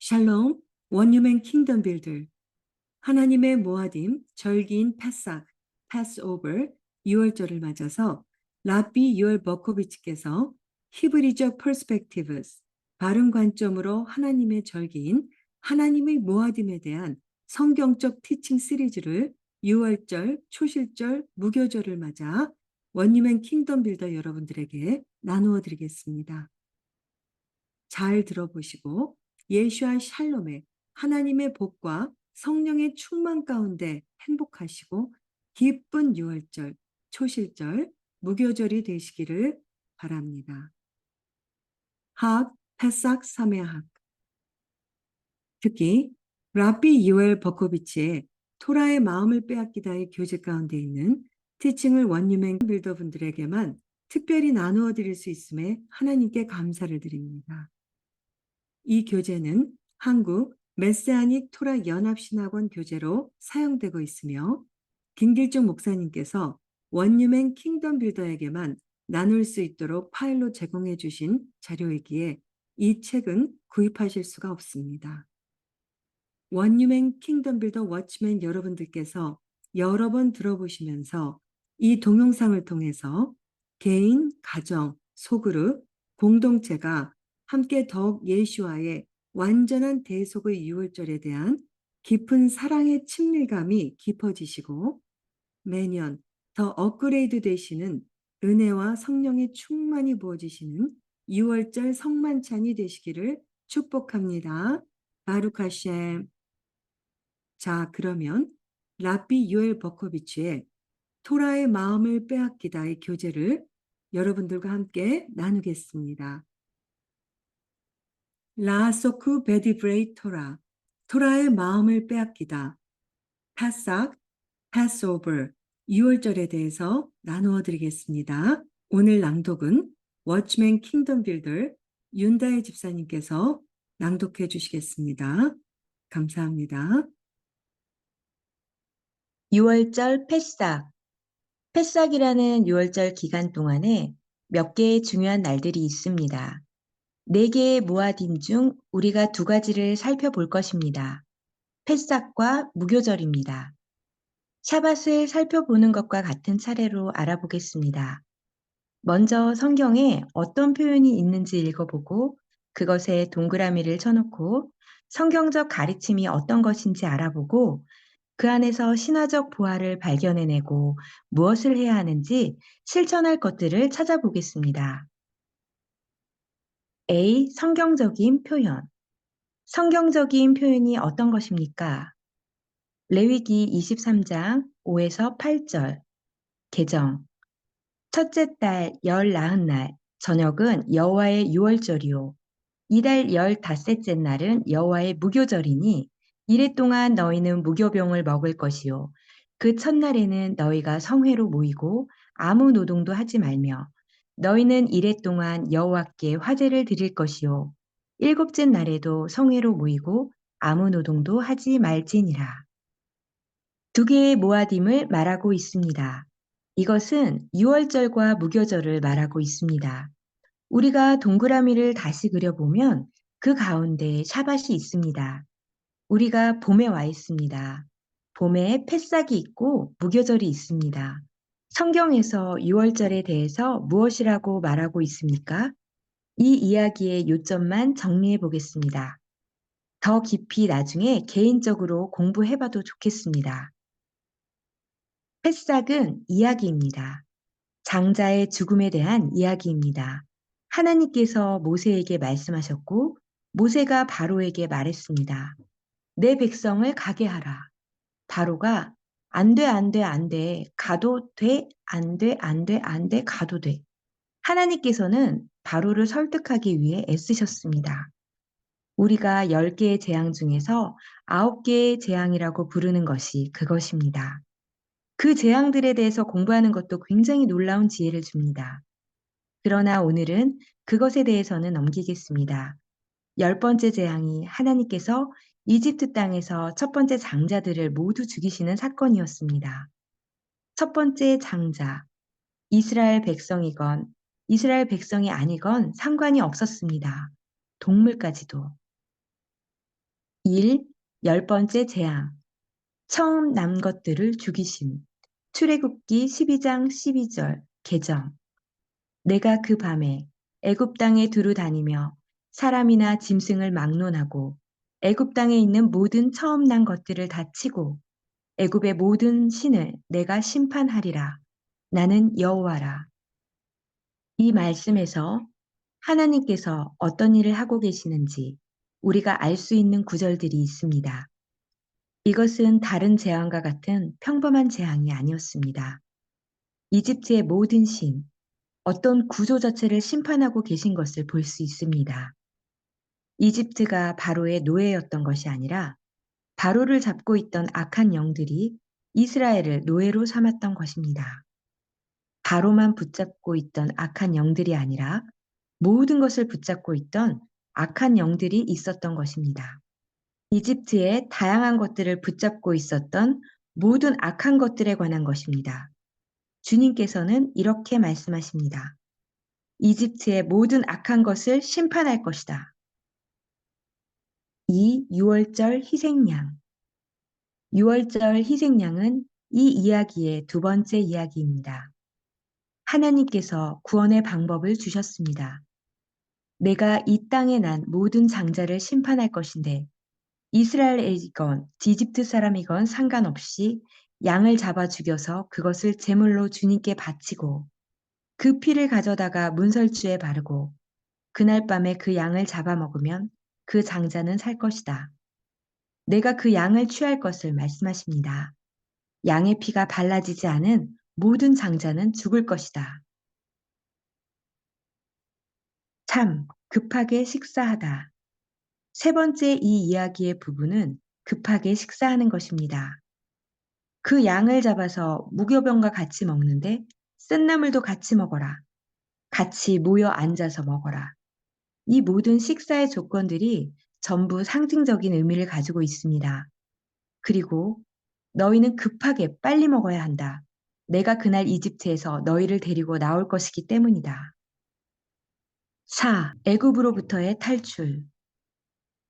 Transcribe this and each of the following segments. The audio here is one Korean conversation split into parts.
샬롬, 원유맨 킹덤 빌들, 하나님의 모아딤, 절기인 패삭, 패스오버, 6월절을 맞아서 라비 유엘 버코비치께서 히브리적 퍼스펙티브스, 바른 관점으로 하나님의 절기인 하나님의 모아딤에 대한 성경적 티칭 시리즈를 6월절, 초실절, 무교절을 맞아 원유맨 킹덤 빌더 여러분들에게 나누어 드리겠습니다. 잘 들어보시고 예수와 샬롬의 하나님의 복과 성령의 충만 가운데 행복하시고 기쁜 유월절, 초실절, 무교절이 되시기를 바랍니다. 학, 패삭, 사메학. 특히 라비 유엘 버코비치의 토라의 마음을 빼앗기다의 교재 가운데 있는 티칭을 원유맨 빌더분들에게만 특별히 나누어 드릴 수 있음에 하나님께 감사를 드립니다. 이 교재는 한국 메시아닉 토라 연합신학원 교재로 사용되고 있으며 김길중 목사님께서 원유맨 킹덤 빌더에게만 나눌 수 있도록 파일로 제공해 주신 자료이기에 이 책은 구입하실 수가 없습니다. 원유맨 킹덤 빌더 워치맨 여러분들께서 여러 번 들어보시면서 이 동영상을 통해서 개인, 가정, 소그룹, 공동체가 함께 더욱 예수와의 완전한 대속의 유월절에 대한 깊은 사랑의 친밀감이 깊어지시고 매년 더 업그레이드 되시는 은혜와 성령의 충만이 부어지시는 유월절 성만찬이 되시기를 축복합니다. 바룩 하셈. 자, 그러면 라비 유엘 버코비치의 토라의 마음을 빼앗기다의 교재를 여러분들과 함께 나누겠습니다. 라소쿠 베디브레이 토라, 토라의 마음을 빼앗기다, 파삭, 패스오버, 6월절에 대해서 나누어 드리겠습니다. 오늘 낭독은 워치맨 킹덤 빌더 윤다혜 집사님께서 낭독해 주시겠습니다. 감사합니다. 6월절 패삭. 패삭이라는 6월절 기간 동안에 몇 개의 중요한 날들이 있습니다. 4개의 모아딤 중 우리가 2가지를 살펴볼 것입니다. 패삭과 무교절입니다. 샤밧을 살펴보는 것과 같은 차례로 알아보겠습니다. 먼저 성경에 어떤 표현이 있는지 읽어보고 그것에 동그라미를 쳐놓고 성경적 가르침이 어떤 것인지 알아보고 그 안에서 신화적 보화를 발견해내고 무엇을 해야 하는지 실천할 것들을 찾아보겠습니다. A. 성경적인 표현. 성경적인 표현이 어떤 것입니까? 레위기 23장 5에서 8절. 개정. 첫째 달 열 나흔 날 저녁은 여호와의 유월절이요. 이달 15째 날은 여호와의 무교절이니 이래 동안 너희는 무교병을 먹을 것이요. 그 첫날에는 너희가 성회로 모이고 아무 노동도 하지 말며 너희는 이래 동안 여호와께 화제를 드릴 것이요. 7째 날에도 성회로 모이고 아무 노동도 하지 말지니라. 2개의 모아딤을 말하고 있습니다. 이것은 유월절과 무교절을 말하고 있습니다. 우리가 동그라미를 다시 그려보면 그 가운데 샤밧이 있습니다. 우리가 봄에 와 있습니다. 봄에 패삭이 있고 무교절이 있습니다. 성경에서 유월절에 대해서 무엇이라고 말하고 있습니까? 이 이야기의 요점만 정리해 보겠습니다. 더 깊이 나중에 개인적으로 공부해봐도 좋겠습니다. 패삭은 이야기입니다. 장자의 죽음에 대한 이야기입니다. 하나님께서 모세에게 말씀하셨고 모세가 바로에게 말했습니다. 내 백성을 가게 하라. 바로가 안 돼, 안 돼, 안 돼. 가도 돼, 안 돼, 안 돼, 안 돼, 가도 돼. 하나님께서는 바로를 설득하기 위해 애쓰셨습니다. 우리가 10개의 재앙 중에서 9개의 재앙이라고 부르는 것이 그것입니다. 그 재앙들에 대해서 공부하는 것도 굉장히 놀라운 지혜를 줍니다. 그러나 오늘은 그것에 대해서는 넘기겠습니다. 10번째 재앙이 하나님께서 이집트 땅에서 첫 번째 장자들을 모두 죽이시는 사건이었습니다. 첫 번째 장자, 이스라엘 백성이건 이스라엘 백성이 아니건 상관이 없었습니다. 동물까지도. 1. 열 번째 재앙. 처음 난 것들을 죽이심. 출애굽기 12장 12절 개정. 내가 그 밤에 애굽 땅에 두루 다니며 사람이나 짐승을 막론하고 애굽 땅에 있는 모든 처음 난 것들을 다 치고 애굽의 모든 신을 내가 심판하리라. 나는 여호와라. 이 말씀에서 하나님께서 어떤 일을 하고 계시는지 우리가 알 수 있는 구절들이 있습니다. 이것은 다른 재앙과 같은 평범한 재앙이 아니었습니다. 이집트의 모든 신, 어떤 구조 자체를 심판하고 계신 것을 볼 수 있습니다. 이집트가 바로의 노예였던 것이 아니라 바로를 잡고 있던 악한 영들이 이스라엘을 노예로 삼았던 것입니다. 바로만 붙잡고 있던 악한 영들이 아니라 모든 것을 붙잡고 있던 악한 영들이 있었던 것입니다. 이집트의 다양한 것들을 붙잡고 있었던 모든 악한 것들에 관한 것입니다. 주님께서는 이렇게 말씀하십니다. 이집트의 모든 악한 것을 심판할 것이다. 이 유월절 희생양. 유월절 희생양은 이 이야기의 두 번째 이야기입니다. 하나님께서 구원의 방법을 주셨습니다. 내가 이 땅에 난 모든 장자를 심판할 것인데 이스라엘이건 이집트 사람이건 상관없이 양을 잡아 죽여서 그것을 제물로 주님께 바치고 그 피를 가져다가 문설주에 바르고 그날 밤에 그 양을 잡아먹으면 그 장자는 살 것이다. 내가 그 양을 취할 것을 말씀하십니다. 양의 피가 발라지지 않은 모든 장자는 죽을 것이다. 참, 급하게 식사하다. 세 번째 이 이야기의 부분은 급하게 식사하는 것입니다. 그 양을 잡아서 무교병과 같이 먹는데 쓴 나물도 같이 먹어라. 같이 모여 앉아서 먹어라. 이 모든 식사의 조건들이 전부 상징적인 의미를 가지고 있습니다. 그리고 너희는 급하게 빨리 먹어야 한다. 내가 그날 이집트에서 너희를 데리고 나올 것이기 때문이다. 4. 애굽으로부터의 탈출.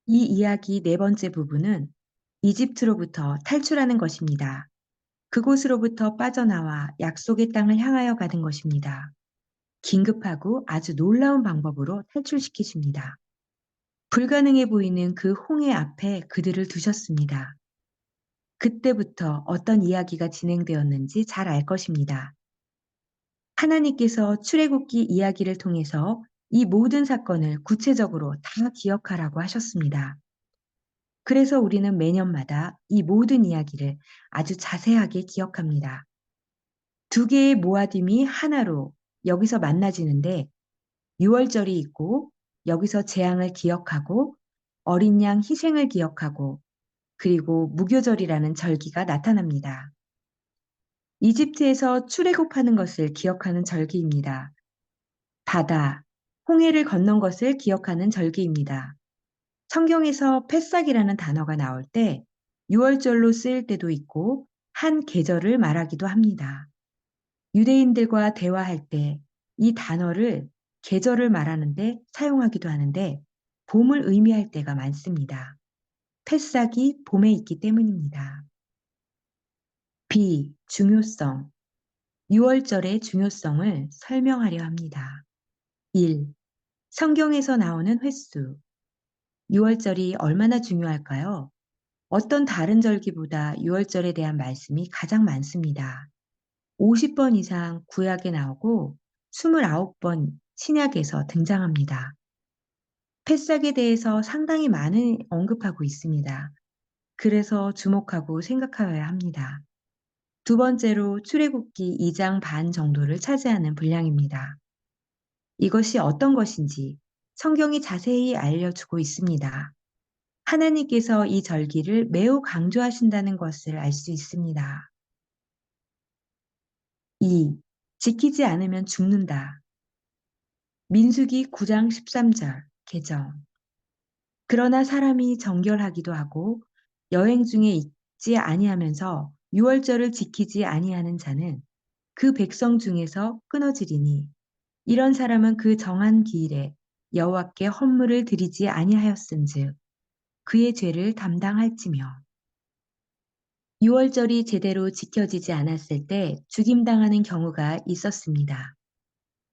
이 이야기 네 번째 부분은 이집트로부터 탈출하는 것입니다. 그곳으로부터 빠져나와 약속의 땅을 향하여 가는 것입니다. 긴급하고 아주 놀라운 방법으로 탈출시키십니다. 불가능해 보이는 그 홍해 앞에 그들을 두셨습니다. 그때부터 어떤 이야기가 진행되었는지 잘 알 것입니다. 하나님께서 출애굽기 이야기를 통해서 이 모든 사건을 구체적으로 다 기억하라고 하셨습니다. 그래서 우리는 매년마다 이 모든 이야기를 아주 자세하게 기억합니다. 두 개의 모아딤이 하나로 여기서 만나지는데 유월절이 있고 여기서 재앙을 기억하고 어린 양 희생을 기억하고 그리고 무교절이라는 절기가 나타납니다. 이집트에서 출애굽하는 것을 기억하는 절기입니다. 바다, 홍해를 건넌 것을 기억하는 절기입니다. 성경에서 패싹이라는 단어가 나올 때 유월절로 쓰일 때도 있고 한 계절을 말하기도 합니다. 유대인들과 대화할 때 이 단어를 계절을 말하는데 사용하기도 하는데 봄을 의미할 때가 많습니다. 패싹이 봄에 있기 때문입니다. B. 중요성. 유월절의 중요성을 설명하려 합니다. 1. 성경에서 나오는 횟수. 유월절이 얼마나 중요할까요? 어떤 다른 절기보다 유월절에 대한 말씀이 가장 많습니다. 50번 이상 구약에 나오고 29번 신약에서 등장합니다. 패싹에 대해서 상당히 많은 언급하고 있습니다. 그래서 주목하고 생각하여야 합니다. 두 번째로 출애굽기 2장 반 정도를 차지하는 분량입니다. 이것이 어떤 것인지 성경이 자세히 알려주고 있습니다. 하나님께서 이 절기를 매우 강조하신다는 것을 알 수 있습니다. 2. 지키지 않으면 죽는다. 민수기 9장 13절 개정. 그러나 사람이 정결하기도 하고 여행 중에 있지 아니하면서 유월절을 지키지 아니하는 자는 그 백성 중에서 끊어지리니 이런 사람은 그 정한 기일에 여호와께 헌물을 드리지 아니하였은즉 그의 죄를 담당할지며. 유월절이 제대로 지켜지지 않았을 때 죽임당하는 경우가 있었습니다.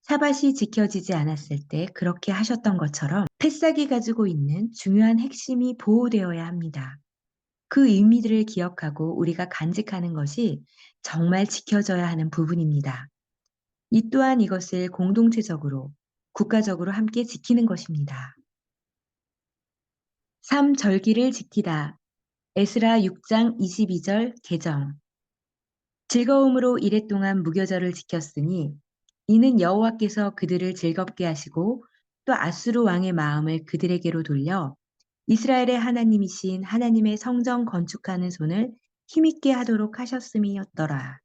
사밧이 지켜지지 않았을 때 그렇게 하셨던 것처럼 패싹이 가지고 있는 중요한 핵심이 보호되어야 합니다. 그 의미들을 기억하고 우리가 간직하는 것이 정말 지켜져야 하는 부분입니다. 이 또한 이것을 공동체적으로, 국가적으로 함께 지키는 것입니다. 3. 절기를 지키다. 에스라 6장 22절 개정. 즐거움으로 이랫동안 무교절을 지켰으니 이는 여호와께서 그들을 즐겁게 하시고 또 아수르 왕의 마음을 그들에게로 돌려 이스라엘의 하나님이신 하나님의 성전 건축하는 손을 힘있게 하도록 하셨음이었더라.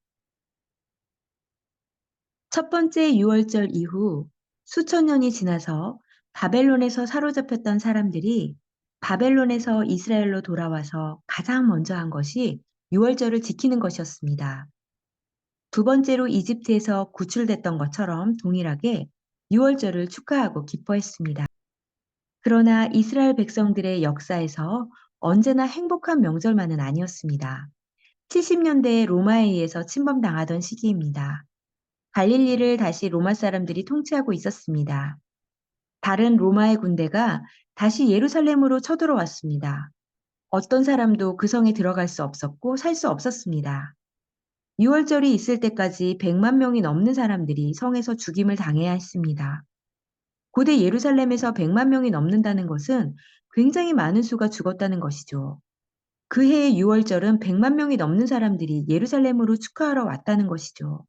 첫 번째 유월절 이후 수천 년이 지나서 바벨론에서 사로잡혔던 사람들이 바벨론에서 이스라엘로 돌아와서 가장 먼저 한 것이 유월절을 지키는 것이었습니다. 두 번째로 이집트에서 구출됐던 것처럼 동일하게 유월절을 축하하고 기뻐했습니다. 그러나 이스라엘 백성들의 역사에서 언제나 행복한 명절만은 아니었습니다. 70년대에 로마에 의해서 침범당하던 시기입니다. 갈릴리를 다시 로마 사람들이 통치하고 있었습니다. 다른 로마의 군대가 다시 예루살렘으로 쳐들어왔습니다. 어떤 사람도 그 성에 들어갈 수 없었고 살 수 없었습니다. 유월절이 있을 때까지 100만 명이 넘는 사람들이 성에서 죽임을 당해야 했습니다. 고대 예루살렘에서 100만 명이 넘는다는 것은 굉장히 많은 수가 죽었다는 것이죠. 그 해의 유월절은 100만 명이 넘는 사람들이 예루살렘으로 축하하러 왔다는 것이죠.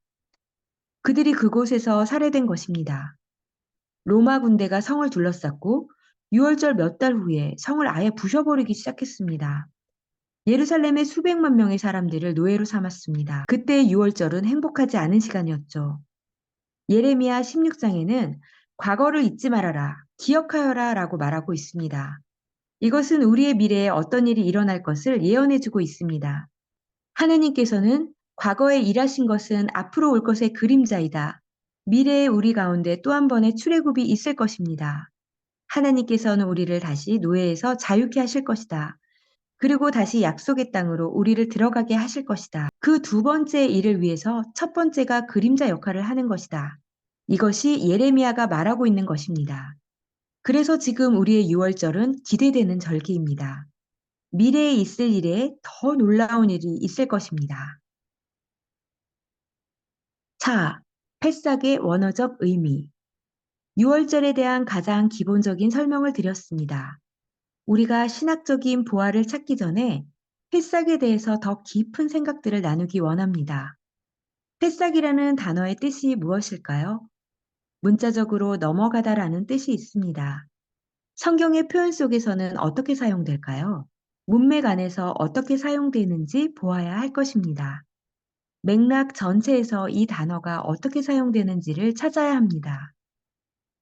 그들이 그곳에서 살해된 것입니다. 로마 군대가 성을 둘러쌌고 유월절 몇 달 후에 성을 아예 부셔버리기 시작했습니다. 예루살렘의 수백만 명의 사람들을 노예로 삼았습니다. 그때 유월절은 행복하지 않은 시간이었죠. 예레미야 16장에는 과거를 잊지 말아라, 기억하여라 라고 말하고 있습니다. 이것은 우리의 미래에 어떤 일이 일어날 것을 예언해주고 있습니다. 하느님께서는 과거에 일하신 것은 앞으로 올 것의 그림자이다. 미래의 우리 가운데 또 한 번의 출애굽이 있을 것입니다. 하나님께서는 우리를 다시 노예에서 자유케 하실 것이다. 그리고 다시 약속의 땅으로 우리를 들어가게 하실 것이다. 그 두 번째 일을 위해서 첫 번째가 그림자 역할을 하는 것이다. 이것이 예레미야가 말하고 있는 것입니다. 그래서 지금 우리의 유월절은 기대되는 절기입니다. 미래에 있을 일에 더 놀라운 일이 있을 것입니다. 자, 패싹의 원어적 의미. 유월절에 대한 가장 기본적인 설명을 드렸습니다. 우리가 신학적인 보화를 찾기 전에 패싹에 대해서 더 깊은 생각들을 나누기 원합니다. 패싹이라는 단어의 뜻이 무엇일까요? 문자적으로 넘어가다라는 뜻이 있습니다. 성경의 표현 속에서는 어떻게 사용될까요? 문맥 안에서 어떻게 사용되는지 보아야 할 것입니다. 맥락 전체에서 이 단어가 어떻게 사용되는지를 찾아야 합니다.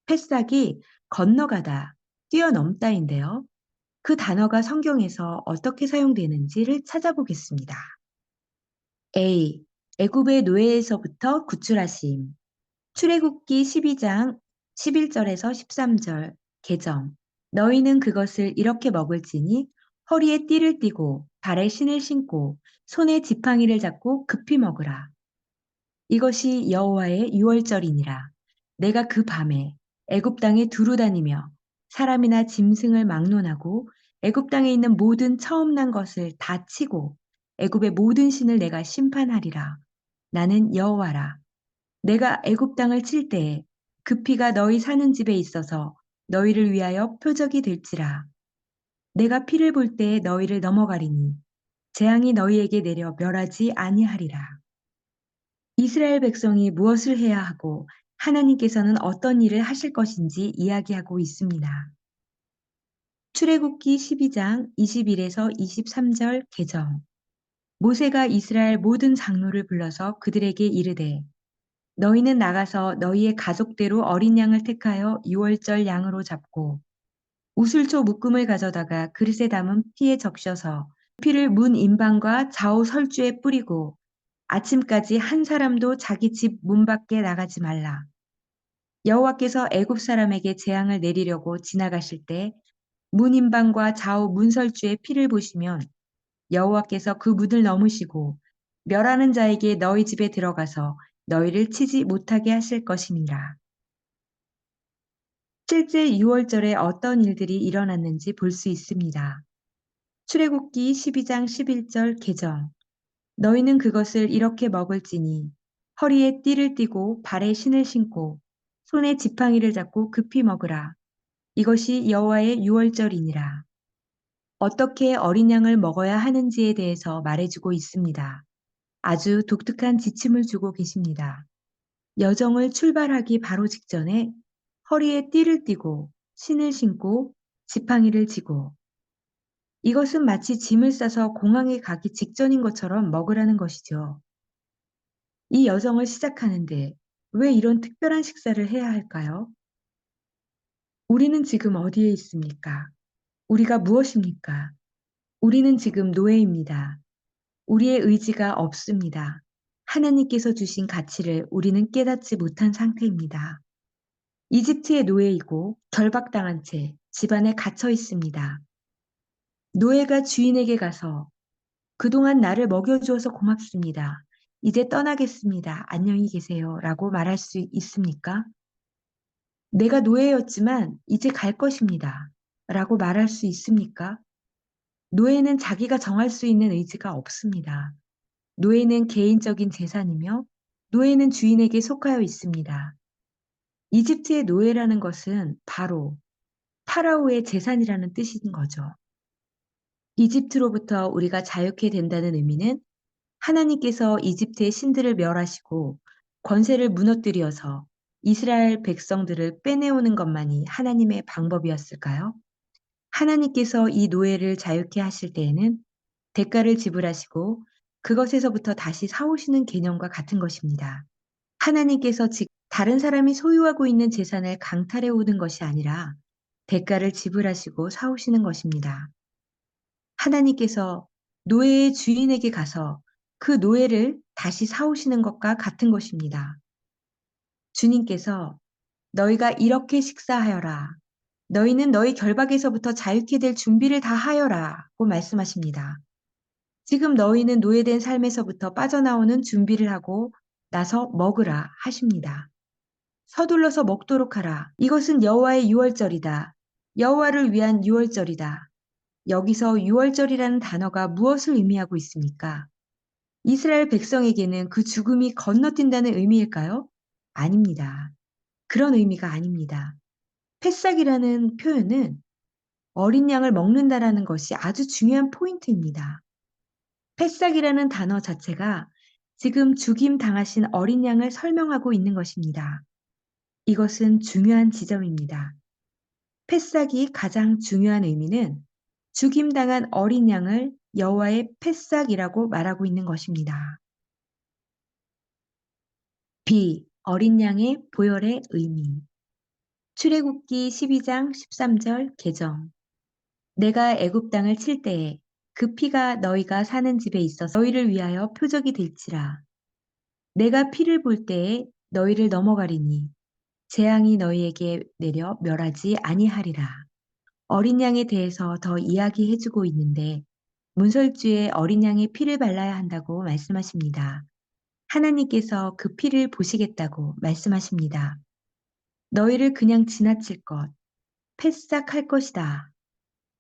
패싹이 건너가다, 뛰어넘다인데요. 그 단어가 성경에서 어떻게 사용되는지를 찾아보겠습니다. A. 애굽의 노예에서부터 구출하심. 출애굽기 12장 11절에서 13절 개정. 너희는 그것을 이렇게 먹을지니 허리에 띠를 띠고 발에 신을 신고 손에 지팡이를 잡고 급히 먹으라. 이것이 여호와의 유월절이니라. 내가 그 밤에 애굽 땅에 두루 다니며 사람이나 짐승을 막론하고 애굽 땅에 있는 모든 처음 난 것을 다 치고 애굽의 모든 신을 내가 심판하리라. 나는 여호와라. 내가 애굽 땅을 칠 때에 그 피가 너희 사는 집에 있어서 너희를 위하여 표적이 될지라. 내가 피를 볼 때에 너희를 넘어가리니 재앙이 너희에게 내려 멸하지 아니하리라. 이스라엘 백성이 무엇을 해야 하고 하나님께서는 어떤 일을 하실 것인지 이야기하고 있습니다. 출애굽기 12장 21에서 23절 개정. 모세가 이스라엘 모든 장로를 불러서 그들에게 이르되 너희는 나가서 너희의 가족대로 어린 양을 택하여 유월절 양으로 잡고 우슬초 묶음을 가져다가 그릇에 담은 피에 적셔서 피를 문 인방과 좌우 설주에 뿌리고 아침까지 한 사람도 자기 집 문 밖에 나가지 말라. 여호와께서 애굽 사람에게 재앙을 내리려고 지나가실 때 문인방과 좌우 문설주의 피를 보시면 여호와께서 그 문을 넘으시고 멸하는 자에게 너희 집에 들어가서 너희를 치지 못하게 하실 것이니라. 실제 6월절에 어떤 일들이 일어났는지 볼 수 있습니다. 출애굽기 12장 11절 개정. 너희는 그것을 이렇게 먹을지니 허리에 띠를 띠고 발에 신을 신고 손에 지팡이를 잡고 급히 먹으라. 이것이 여호와의 6월절이니라. 어떻게 어린 양을 먹어야 하는지에 대해서 말해주고 있습니다. 아주 독특한 지침을 주고 계십니다. 여정을 출발하기 바로 직전에 허리에 띠를 띠고 신을 신고 지팡이를 지고 이것은 마치 짐을 싸서 공항에 가기 직전인 것처럼 먹으라는 것이죠. 이 여정을 시작하는데 왜 이런 특별한 식사를 해야 할까요? 우리는 지금 어디에 있습니까? 우리가 무엇입니까? 우리는 지금 노예입니다. 우리의 의지가 없습니다. 하나님께서 주신 가치를 우리는 깨닫지 못한 상태입니다. 이집트의 노예이고 결박당한 채 집안에 갇혀 있습니다. 노예가 주인에게 가서 그동안 나를 먹여주어서 고맙습니다. 이제 떠나겠습니다. 안녕히 계세요. 라고 말할 수 있습니까? 내가 노예였지만 이제 갈 것입니다. 라고 말할 수 있습니까? 노예는 자기가 정할 수 있는 의지가 없습니다. 노예는 개인적인 재산이며 노예는 주인에게 속하여 있습니다. 이집트의 노예라는 것은 바로 파라오의 재산이라는 뜻인 거죠. 이집트로부터 우리가 자유케 된다는 의미는 하나님께서 이집트의 신들을 멸하시고 권세를 무너뜨려서 이스라엘 백성들을 빼내오는 것만이 하나님의 방법이었을까요? 하나님께서 이 노예를 자유케 하실 때에는 대가를 지불하시고 그것에서부터 다시 사오시는 개념과 같은 것입니다. 하나님께서 즉 다른 사람이 소유하고 있는 재산을 강탈해 오는 것이 아니라 대가를 지불하시고 사오시는 것입니다. 하나님께서 노예의 주인에게 가서 그 노예를 다시 사오시는 것과 같은 것입니다. 주님께서 너희가 이렇게 식사하여라. 너희는 너희 결박에서부터 자유케 될 준비를 다 하여라고 말씀하십니다. 지금 너희는 노예된 삶에서부터 빠져나오는 준비를 하고 나서 먹으라 하십니다. 서둘러서 먹도록 하라. 이것은 여호와의 유월절이다. 여호와를 위한 유월절이다. 여기서 유월절이라는 단어가 무엇을 의미하고 있습니까? 이스라엘 백성에게는 그 죽음이 건너뛴다는 의미일까요? 아닙니다. 그런 의미가 아닙니다. 패싹이라는 표현은 어린 양을 먹는다라는 것이 아주 중요한 포인트입니다. 패싹이라는 단어 자체가 지금 죽임 당하신 어린 양을 설명하고 있는 것입니다. 이것은 중요한 지점입니다. 패싹이 가장 중요한 의미는 죽임당한 어린 양을 여호와의 패싹이라고 말하고 있는 것입니다. B. 어린 양의 보혈의 의미. 출애굽기 12장 13절 개정. 내가 애굽 땅을 칠 때에 그 피가 너희가 사는 집에 있어서 너희를 위하여 표적이 될지라. 내가 피를 볼 때에 너희를 넘어가리니 재앙이 너희에게 내려 멸하지 아니하리라. 어린 양에 대해서 더 이야기해주고 있는데 문설주에 어린 양의 피를 발라야 한다고 말씀하십니다. 하나님께서 그 피를 보시겠다고 말씀하십니다. 너희를 그냥 지나칠 것, 패싹할 것이다.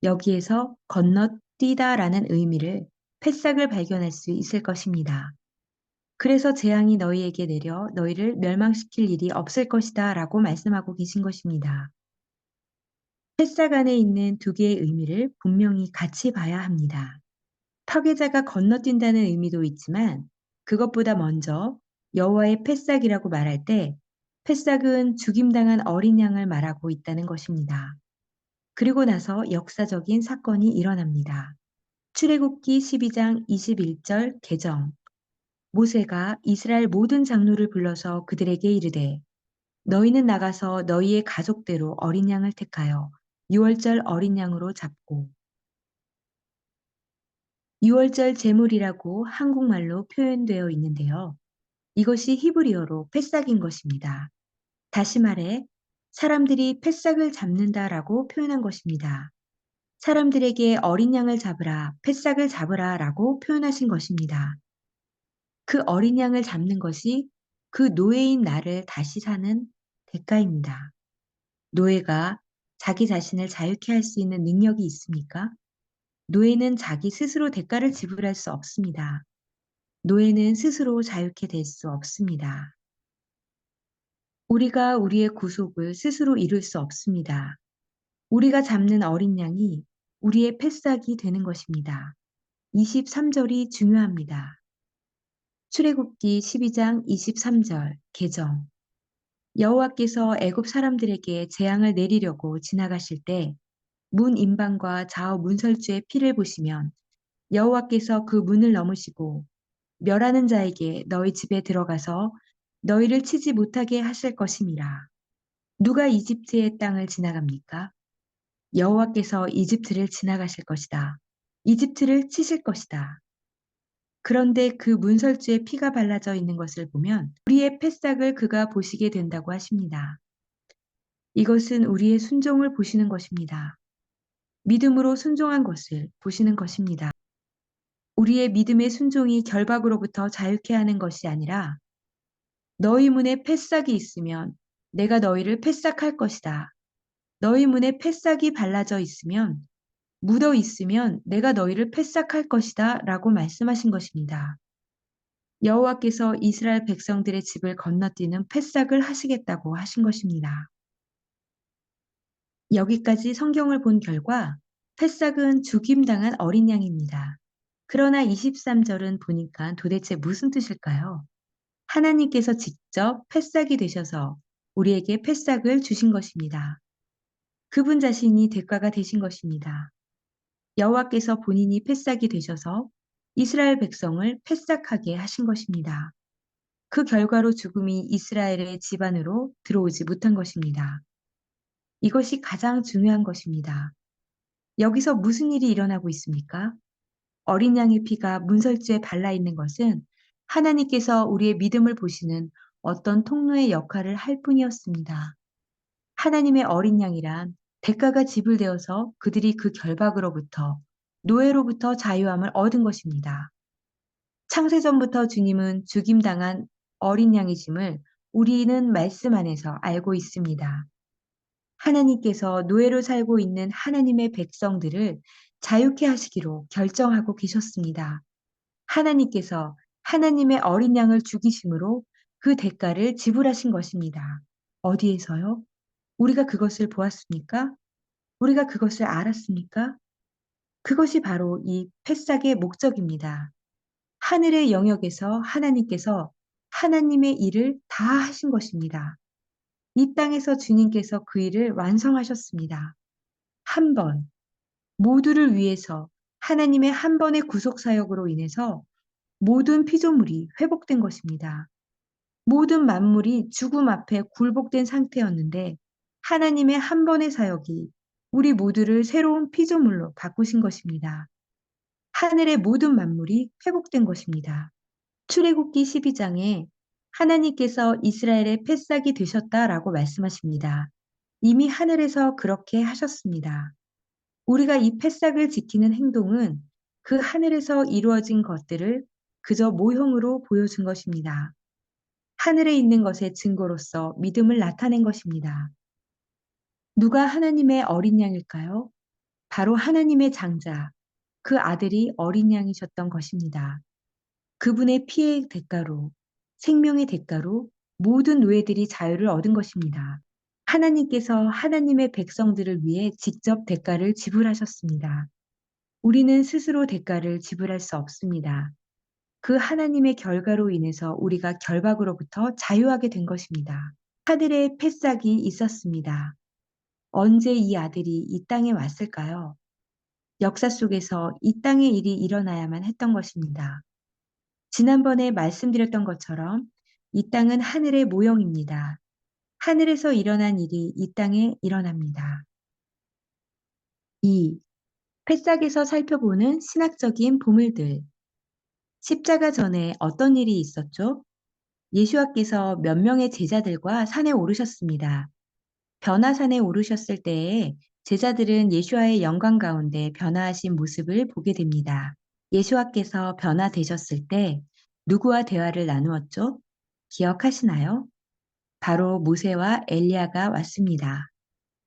여기에서 건너뛰다라는 의미를 패싹을 발견할 수 있을 것입니다. 그래서 재앙이 너희에게 내려 너희를 멸망시킬 일이 없을 것이다 라고 말씀하고 계신 것입니다. 패싹 안에 있는 두 개의 의미를 분명히 같이 봐야 합니다. 터계자가 건너뛴다는 의미도 있지만 그것보다 먼저 여호와의 패싹이라고 말할 때 패싹은 죽임당한 어린 양을 말하고 있다는 것입니다. 그리고 나서 역사적인 사건이 일어납니다. 출애굽기 12장 21절 개정. 모세가 이스라엘 모든 장로를 불러서 그들에게 이르되 너희는 나가서 너희의 가족대로 어린 양을 택하여 유월절 어린 양으로 잡고 유월절 제물이라고 한국말로 표현되어 있는데요. 이것이 히브리어로 패싹인 것입니다. 다시 말해 사람들이 패싹을 잡는다라고 표현한 것입니다. 사람들에게 어린 양을 잡으라, 패싹을 잡으라 라고 표현하신 것입니다. 그 어린 양을 잡는 것이 그 노예인 나를 다시 사는 대가입니다. 노예가 자기 자신을 자유케 할 수 있는 능력이 있습니까? 노예는 자기 스스로 대가를 지불할 수 없습니다. 노예는 스스로 자유케 될 수 없습니다. 우리가 우리의 구속을 스스로 이룰 수 없습니다. 우리가 잡는 어린 양이 우리의 패싹이 되는 것입니다. 23절이 중요합니다. 출애굽기 12장 23절 개정. 여호와께서 애굽 사람들에게 재앙을 내리려고 지나가실 때 문 임방과 좌우 문설주의 피를 보시면 여호와께서 그 문을 넘으시고 멸하는 자에게 너희 집에 들어가서 너희를 치지 못하게 하실 것임이라. 누가 이집트의 땅을 지나갑니까? 여호와께서 이집트를 지나가실 것이다. 이집트를 치실 것이다. 그런데 그 문설주에 피가 발라져 있는 것을 보면 우리의 패싹을 그가 보시게 된다고 하십니다. 이것은 우리의 순종을 보시는 것입니다. 믿음으로 순종한 것을 보시는 것입니다. 우리의 믿음의 순종이 결박으로부터 자유케 하는 것이 아니라 너희 문에 패싹이 있으면 내가 너희를 패싹할 것이다. 너희 문에 패싹이 발라져 있으면 묻어 있으면 내가 너희를 패싹할 것이다 라고 말씀하신 것입니다. 여호와께서 이스라엘 백성들의 집을 건너뛰는 패싹을 하시겠다고 하신 것입니다. 여기까지 성경을 본 결과 패싹은 죽임당한 어린 양입니다. 그러나 23절은 보니까 도대체 무슨 뜻일까요? 하나님께서 직접 패싹이 되셔서 우리에게 패싹을 주신 것입니다. 그분 자신이 대가가 되신 것입니다. 여호와께서 본인이 패싹이 되셔서 이스라엘 백성을 패싹하게 하신 것입니다. 그 결과로 죽음이 이스라엘의 집안으로 들어오지 못한 것입니다. 이것이 가장 중요한 것입니다. 여기서 무슨 일이 일어나고 있습니까? 어린 양의 피가 문설주에 발라 있는 것은 하나님께서 우리의 믿음을 보시는 어떤 통로의 역할을 할 뿐이었습니다. 하나님의 어린 양이란 대가가 지불되어서 그들이 그 결박으로부터 노예로부터 자유함을 얻은 것입니다. 창세전부터 주님은 죽임당한 어린 양이심을 우리는 말씀 안에서 알고 있습니다. 하나님께서 노예로 살고 있는 하나님의 백성들을 자유케 하시기로 결정하고 계셨습니다. 하나님께서 하나님의 어린 양을 죽이심으로 그 대가를 지불하신 것입니다. 어디에서요? 우리가 그것을 보았습니까? 우리가 그것을 알았습니까? 그것이 바로 이 패싹의 목적입니다. 하늘의 영역에서 하나님께서 하나님의 일을 다 하신 것입니다. 이 땅에서 주님께서 그 일을 완성하셨습니다. 한 번, 모두를 위해서 하나님의 한 번의 구속 사역으로 인해서 모든 피조물이 회복된 것입니다. 모든 만물이 죽음 앞에 굴복된 상태였는데 하나님의 한 번의 사역이 우리 모두를 새로운 피조물로 바꾸신 것입니다. 하늘의 모든 만물이 회복된 것입니다. 출애굽기 12장에 하나님께서 이스라엘의 패싹이 되셨다라고 말씀하십니다. 이미 하늘에서 그렇게 하셨습니다. 우리가 이 패싹을 지키는 행동은 그 하늘에서 이루어진 것들을 그저 모형으로 보여준 것입니다. 하늘에 있는 것의 증거로서 믿음을 나타낸 것입니다. 누가 하나님의 어린 양일까요? 바로 하나님의 장자, 그 아들이 어린 양이셨던 것입니다. 그분의 피의 대가로, 생명의 대가로 모든 노예들이 자유를 얻은 것입니다. 하나님께서 하나님의 백성들을 위해 직접 대가를 지불하셨습니다. 우리는 스스로 대가를 지불할 수 없습니다. 그 하나님의 결과로 인해서 우리가 결박으로부터 자유하게 된 것입니다. 하늘에 패싹이 있었습니다. 언제 이 아들이 이 땅에 왔을까요? 역사 속에서 이 땅의 일이 일어나야만 했던 것입니다. 지난번에 말씀드렸던 것처럼 이 땅은 하늘의 모형입니다. 하늘에서 일어난 일이 이 땅에 일어납니다. 2. 패싹에서 살펴보는 신학적인 보물들. 십자가 전에 어떤 일이 있었죠? 예수와께서 몇 명의 제자들과 산에 오르셨습니다. 변화산에 오르셨을 때에 제자들은 예수와의 영광 가운데 변화하신 모습을 보게 됩니다. 예수와께서 변화되셨을 때 누구와 대화를 나누었죠? 기억하시나요? 바로 모세와 엘리야가 왔습니다.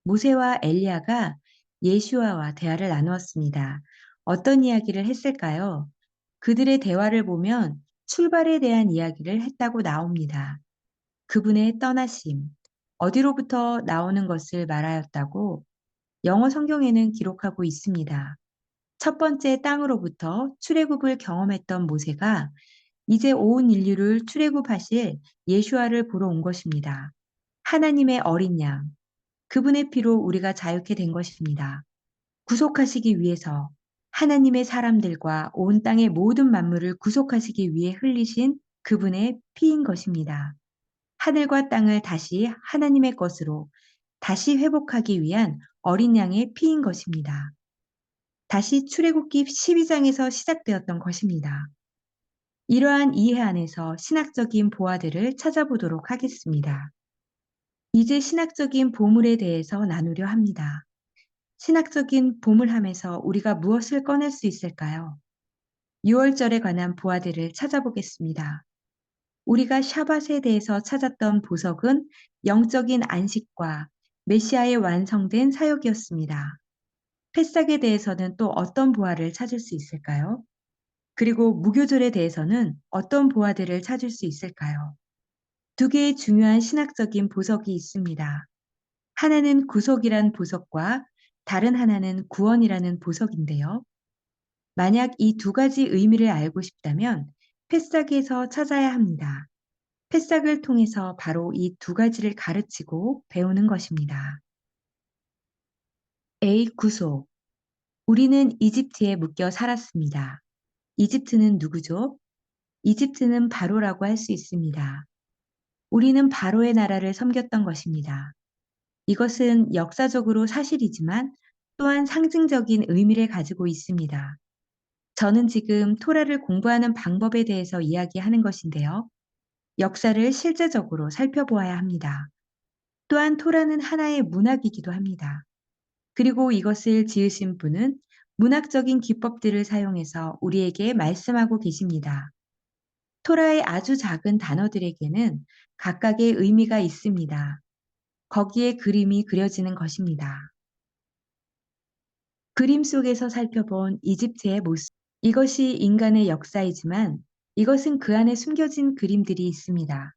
모세와 엘리야가 예수와와 대화를 나누었습니다. 어떤 이야기를 했을까요? 그들의 대화를 보면 출발에 대한 이야기를 했다고 나옵니다. 그분의 떠나심, 어디로부터 나오는 것을 말하였다고 영어 성경에는 기록하고 있습니다. 첫 번째 땅으로부터 출애굽을 경험했던 모세가 이제 온 인류를 출애굽하실 예수와를 보러 온 것입니다. 하나님의 어린 양, 그분의 피로 우리가 자유케 된 것입니다. 구속하시기 위해서 하나님의 사람들과 온 땅의 모든 만물을 구속하시기 위해 흘리신 그분의 피인 것입니다. 하늘과 땅을 다시 하나님의 것으로 다시 회복하기 위한 어린 양의 피인 것입니다. 다시 출애굽기 12장에서 시작되었던 것입니다. 이러한 이해 안에서 신학적인 보화들을 찾아보도록 하겠습니다. 이제 신학적인 보물에 대해서 나누려 합니다. 신학적인 보물함에서 우리가 무엇을 꺼낼 수 있을까요? 6월절에 관한 보화들을 찾아보겠습니다. 우리가 샤밧에 대해서 찾았던 보석은 영적인 안식과 메시아의 완성된 사역이었습니다. 패싹에 대해서는 또 어떤 보화를 찾을 수 있을까요? 그리고 무교절에 대해서는 어떤 보화들을 찾을 수 있을까요? 두 개의 중요한 신학적인 보석이 있습니다. 하나는 구속이란 보석과 다른 하나는 구원이라는 보석인데요. 만약 이 두 가지 의미를 알고 싶다면 패싹에서 찾아야 합니다. 패싹을 통해서 바로 이 두 가지를 가르치고 배우는 것입니다. A. 구속. 우리는 이집트에 묶여 살았습니다. 이집트는 누구죠? 이집트는 바로라고 할 수 있습니다. 우리는 바로의 나라를 섬겼던 것입니다. 이것은 역사적으로 사실이지만 또한 상징적인 의미를 가지고 있습니다. 저는 지금 토라를 공부하는 방법에 대해서 이야기하는 것인데요. 역사를 실제적으로 살펴보아야 합니다. 또한 토라는 하나의 문학이기도 합니다. 그리고 이것을 지으신 분은 문학적인 기법들을 사용해서 우리에게 말씀하고 계십니다. 토라의 아주 작은 단어들에게는 각각의 의미가 있습니다. 거기에 그림이 그려지는 것입니다. 그림 속에서 살펴본 이집트의 모습. 이것이 인간의 역사이지만 이것은 그 안에 숨겨진 그림들이 있습니다.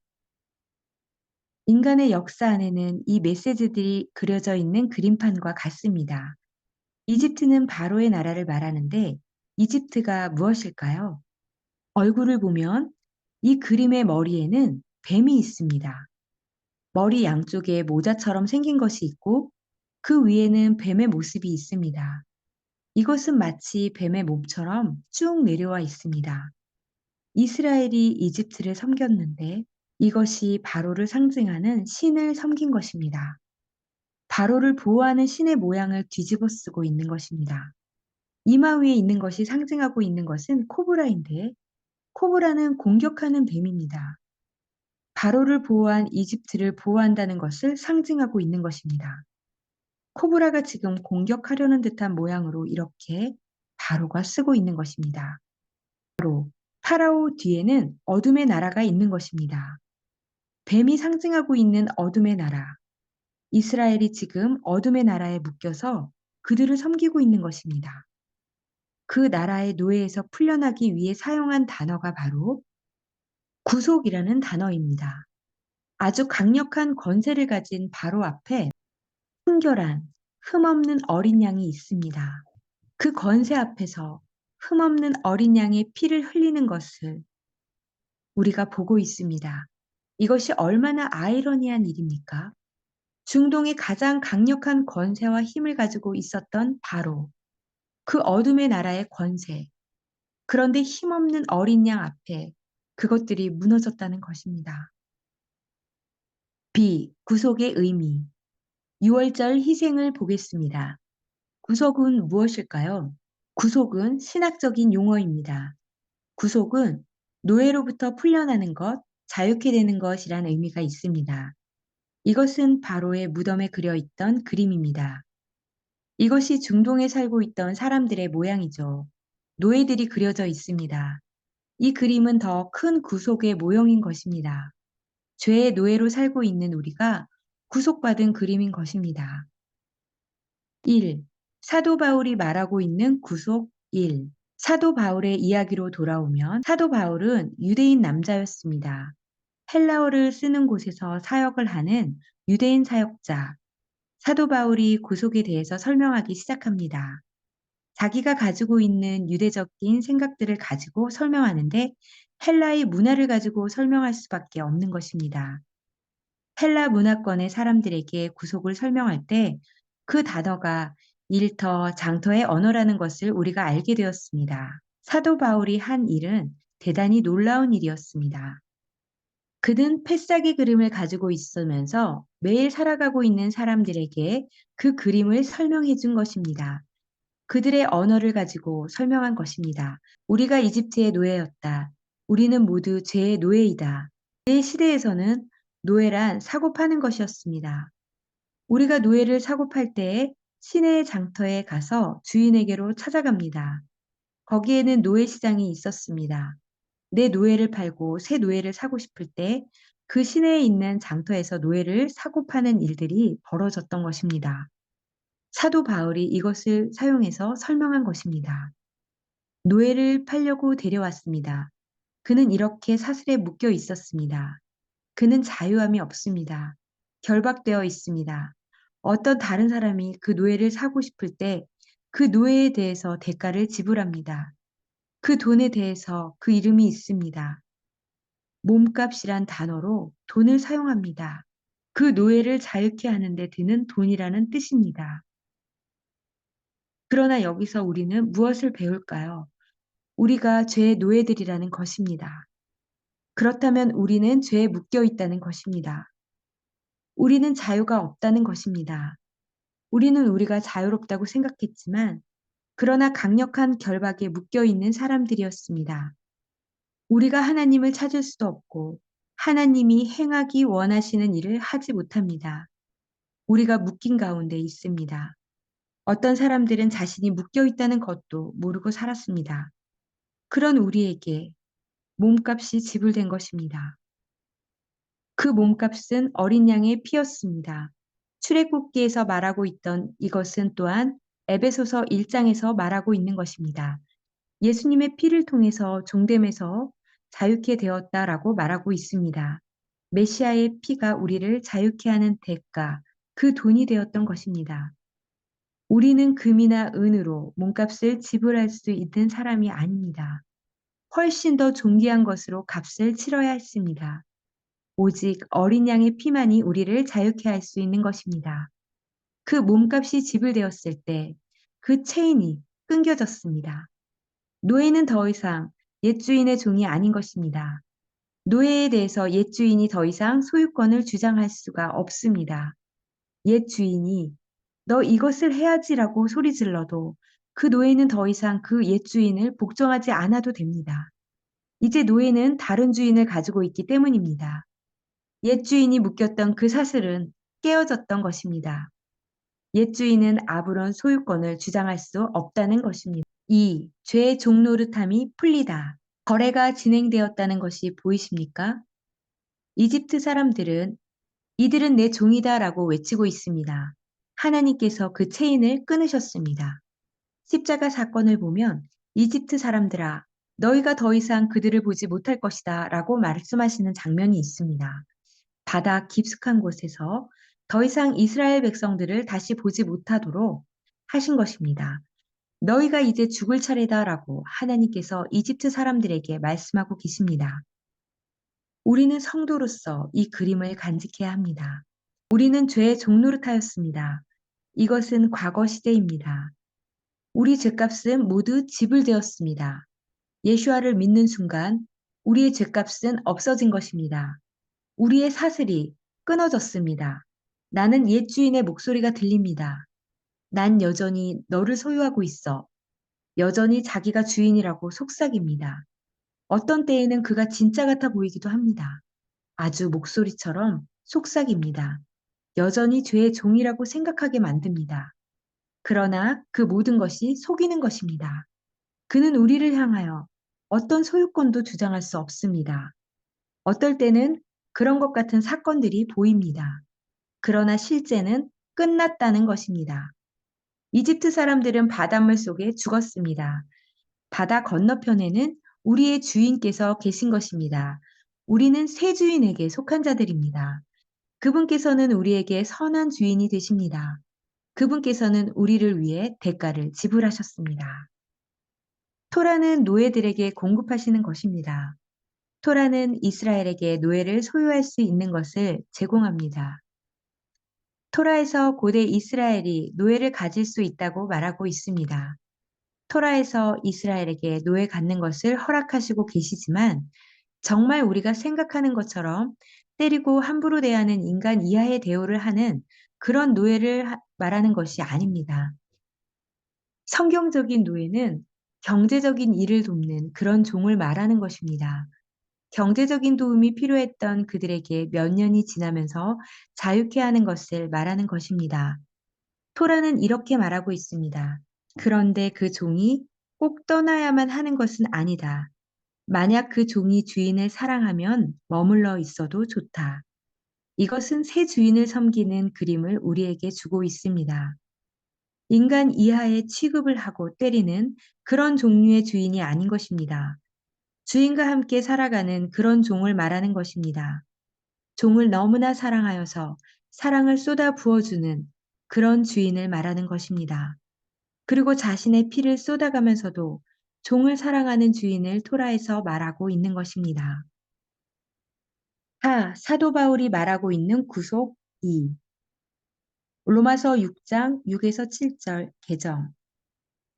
인간의 역사 안에는 이 메시지들이 그려져 있는 그림판과 같습니다. 이집트는 바로의 나라를 말하는데 이집트가 무엇일까요? 얼굴을 보면 이 그림의 머리에는 뱀이 있습니다. 머리 양쪽에 모자처럼 생긴 것이 있고 그 위에는 뱀의 모습이 있습니다. 이것은 마치 뱀의 몸처럼 쭉 내려와 있습니다. 이스라엘이 이집트를 섬겼는데 이것이 바로를 상징하는 신을 섬긴 것입니다. 바로를 보호하는 신의 모양을 뒤집어 쓰고 있는 것입니다. 이마 위에 있는 것이 상징하고 있는 것은 코브라인데 코브라는 공격하는 뱀입니다. 바로를 보호한 이집트를 보호한다는 것을 상징하고 있는 것입니다. 코브라가 지금 공격하려는 듯한 모양으로 이렇게 바로가 쓰고 있는 것입니다. 파라오 뒤에는 어둠의 나라가 있는 것입니다. 뱀이 상징하고 있는 어둠의 나라. 이스라엘이 지금 어둠의 나라에 묶여서 그들을 섬기고 있는 것입니다. 그 나라의 노예에서 풀려나기 위해 사용한 단어가 바로 구속이라는 단어입니다. 아주 강력한 권세를 가진 바로 앞에 순결한 흠없는 어린 양이 있습니다. 그 권세 앞에서 흠없는 어린 양의 피를 흘리는 것을 우리가 보고 있습니다. 이것이 얼마나 아이러니한 일입니까? 중동의 가장 강력한 권세와 힘을 가지고 있었던 바로 그 어둠의 나라의 권세. 그런데 힘없는 어린 양 앞에 그것들이 무너졌다는 것입니다. B. 구속의 의미. 6월절 희생을 보겠습니다. 구속은 무엇일까요? 구속은 신학적인 용어입니다. 구속은 노예로부터 풀려나는 것, 자유케 되는 것이란 의미가 있습니다. 이것은 바로의 무덤에 그려 있던 그림입니다. 이것이 중동에 살고 있던 사람들의 모양이죠. 노예들이 그려져 있습니다. 이 그림은 더 큰 구속의 모형인 것입니다. 죄의 노예로 살고 있는 우리가 구속받은 그림인 것입니다. 1. 사도 바울이 말하고 있는 구속 1. 사도 바울의 이야기로 돌아오면 사도 바울은 유대인 남자였습니다. 헬라어를 쓰는 곳에서 사역을 하는 유대인 사역자. 사도 바울이 구속에 대해서 설명하기 시작합니다. 자기가 가지고 있는 유대적인 생각들을 가지고 설명하는데 헬라의 문화를 가지고 설명할 수밖에 없는 것입니다. 헬라 문화권의 사람들에게 구속을 설명할 때 그 단어가 일터, 장터의 언어라는 것을 우리가 알게 되었습니다. 사도 바울이 한 일은 대단히 놀라운 일이었습니다. 그는 패싸기 그림을 가지고 있으면서 매일 살아가고 있는 사람들에게 그 그림을 설명해 준 것입니다. 그들의 언어를 가지고 설명한 것입니다. 우리가 이집트의 노예였다. 우리는 모두 죄의 노예이다. 그 시대에서는 노예란 사고 파는 것이었습니다. 우리가 노예를 사고 팔 때에 시내의 장터에 가서 주인에게로 찾아갑니다. 거기에는 노예 시장이 있었습니다. 내 노예를 팔고 새 노예를 사고 싶을 때 그 시내에 있는 장터에서 노예를 사고 파는 일들이 벌어졌던 것입니다. 사도 바울이 이것을 사용해서 설명한 것입니다. 노예를 팔려고 데려왔습니다. 그는 이렇게 사슬에 묶여 있었습니다. 그는 자유함이 없습니다. 결박되어 있습니다. 어떤 다른 사람이 그 노예를 사고 싶을 때 그 노예에 대해서 대가를 지불합니다. 그 돈에 대해서 그 이름이 있습니다. 몸값이란 단어로 돈을 사용합니다. 그 노예를 자유케 하는데 드는 돈이라는 뜻입니다. 그러나 여기서 우리는 무엇을 배울까요? 우리가 죄의 노예들이라는 것입니다. 그렇다면 우리는 죄에 묶여 있다는 것입니다. 우리는 자유가 없다는 것입니다. 우리는 우리가 자유롭다고 생각했지만, 그러나 강력한 결박에 묶여 있는 사람들이었습니다. 우리가 하나님을 찾을 수도 없고, 하나님이 행하기 원하시는 일을 하지 못합니다. 우리가 묶인 가운데 있습니다. 어떤 사람들은 자신이 묶여 있다는 것도 모르고 살았습니다. 그런 우리에게 몸값이 지불된 것입니다. 그 몸값은 어린 양의 피였습니다. 출애굽기에서 말하고 있던 이것은 또한 에베소서 1장에서 말하고 있는 것입니다. 예수님의 피를 통해서 종됨에서 자유케 되었다라고 말하고 있습니다. 메시아의 피가 우리를 자유케 하는 대가, 그 돈이 되었던 것입니다. 우리는 금이나 은으로 몸값을 지불할 수 있는 사람이 아닙니다. 훨씬 더 존귀한 것으로 값을 치러야 했습니다. 오직 어린 양의 피만이 우리를 자유케 할 수 있는 것입니다. 그 몸값이 지불되었을 때 그 체인이 끊겨졌습니다. 노예는 더 이상 옛 주인의 종이 아닌 것입니다. 노예에 대해서 옛 주인이 더 이상 소유권을 주장할 수가 없습니다. 옛 주인이 너 이것을 해야지라고 소리질러도 그 노예는 더 이상 그 옛 주인을 복종하지 않아도 됩니다. 이제 노예는 다른 주인을 가지고 있기 때문입니다. 옛 주인이 묶였던 그 사슬은 깨어졌던 것입니다. 옛 주인은 아무런 소유권을 주장할 수 없다는 것입니다. 2. 죄의 종노릇함이 풀리다. 거래가 진행되었다는 것이 보이십니까? 이집트 사람들은 이들은 내 종이다라고 외치고 있습니다. 하나님께서 그 체인을 끊으셨습니다. 십자가 사건을 보면 이집트 사람들아, 너희가 더 이상 그들을 보지 못할 것이다 라고 말씀하시는 장면이 있습니다. 바다 깊숙한 곳에서 더 이상 이스라엘 백성들을 다시 보지 못하도록 하신 것입니다. 너희가 이제 죽을 차례다라고 하나님께서 이집트 사람들에게 말씀하고 계십니다. 우리는 성도로서 이 그림을 간직해야 합니다. 우리는 죄의 종노릇하였습니다. 이것은 과거 시대입니다. 우리 죄값은 모두 지불되었습니다. 예수와를 믿는 순간 우리의 죄값은 없어진 것입니다. 우리의 사슬이 끊어졌습니다. 나는 옛 주인의 목소리가 들립니다. 난 여전히 너를 소유하고 있어. 여전히 자기가 주인이라고 속삭입니다. 어떤 때에는 그가 진짜 같아 보이기도 합니다. 아주 목소리처럼 속삭입니다. 여전히 죄의 종이라고 생각하게 만듭니다. 그러나 그 모든 것이 속이는 것입니다. 그는 우리를 향하여 어떤 소유권도 주장할 수 없습니다. 어떨 때는 그런 것 같은 사건들이 보입니다. 그러나 실제는 끝났다는 것입니다. 이집트 사람들은 바닷물 속에 죽었습니다. 바다 건너편에는 우리의 주인께서 계신 것입니다. 우리는 새 주인에게 속한 자들입니다. 그분께서는 우리에게 선한 주인이 되십니다. 그분께서는 우리를 위해 대가를 지불하셨습니다. 토라는 노예들에게 공급하시는 것입니다. 토라는 이스라엘에게 노예를 소유할 수 있는 것을 제공합니다. 토라에서 고대 이스라엘이 노예를 가질 수 있다고 말하고 있습니다. 토라에서 이스라엘에게 노예 갖는 것을 허락하시고 계시지만 정말 우리가 생각하는 것처럼 때리고 함부로 대하는 인간 이하의 대우를 하는 그런 노예를 말하는 것이 아닙니다. 성경적인 노예는 경제적인 일을 돕는 그런 종을 말하는 것입니다. 경제적인 도움이 필요했던 그들에게 몇 년이 지나면서 자유케 하는 것을 말하는 것입니다. 토라는 이렇게 말하고 있습니다. 그런데 그 종이 꼭 떠나야만 하는 것은 아니다. 만약 그 종이 주인을 사랑하면 머물러 있어도 좋다. 이것은 새 주인을 섬기는 그림을 우리에게 주고 있습니다. 인간 이하의 취급을 하고 때리는 그런 종류의 주인이 아닌 것입니다. 주인과 함께 살아가는 그런 종을 말하는 것입니다. 종을 너무나 사랑하여서 사랑을 쏟아 부어주는 그런 주인을 말하는 것입니다. 그리고 자신의 피를 쏟아가면서도 종을 사랑하는 주인을 토라에서 말하고 있는 것입니다. 사도 바울이 말하고 있는 구속 2. 로마서 6장 6에서 7절 개정.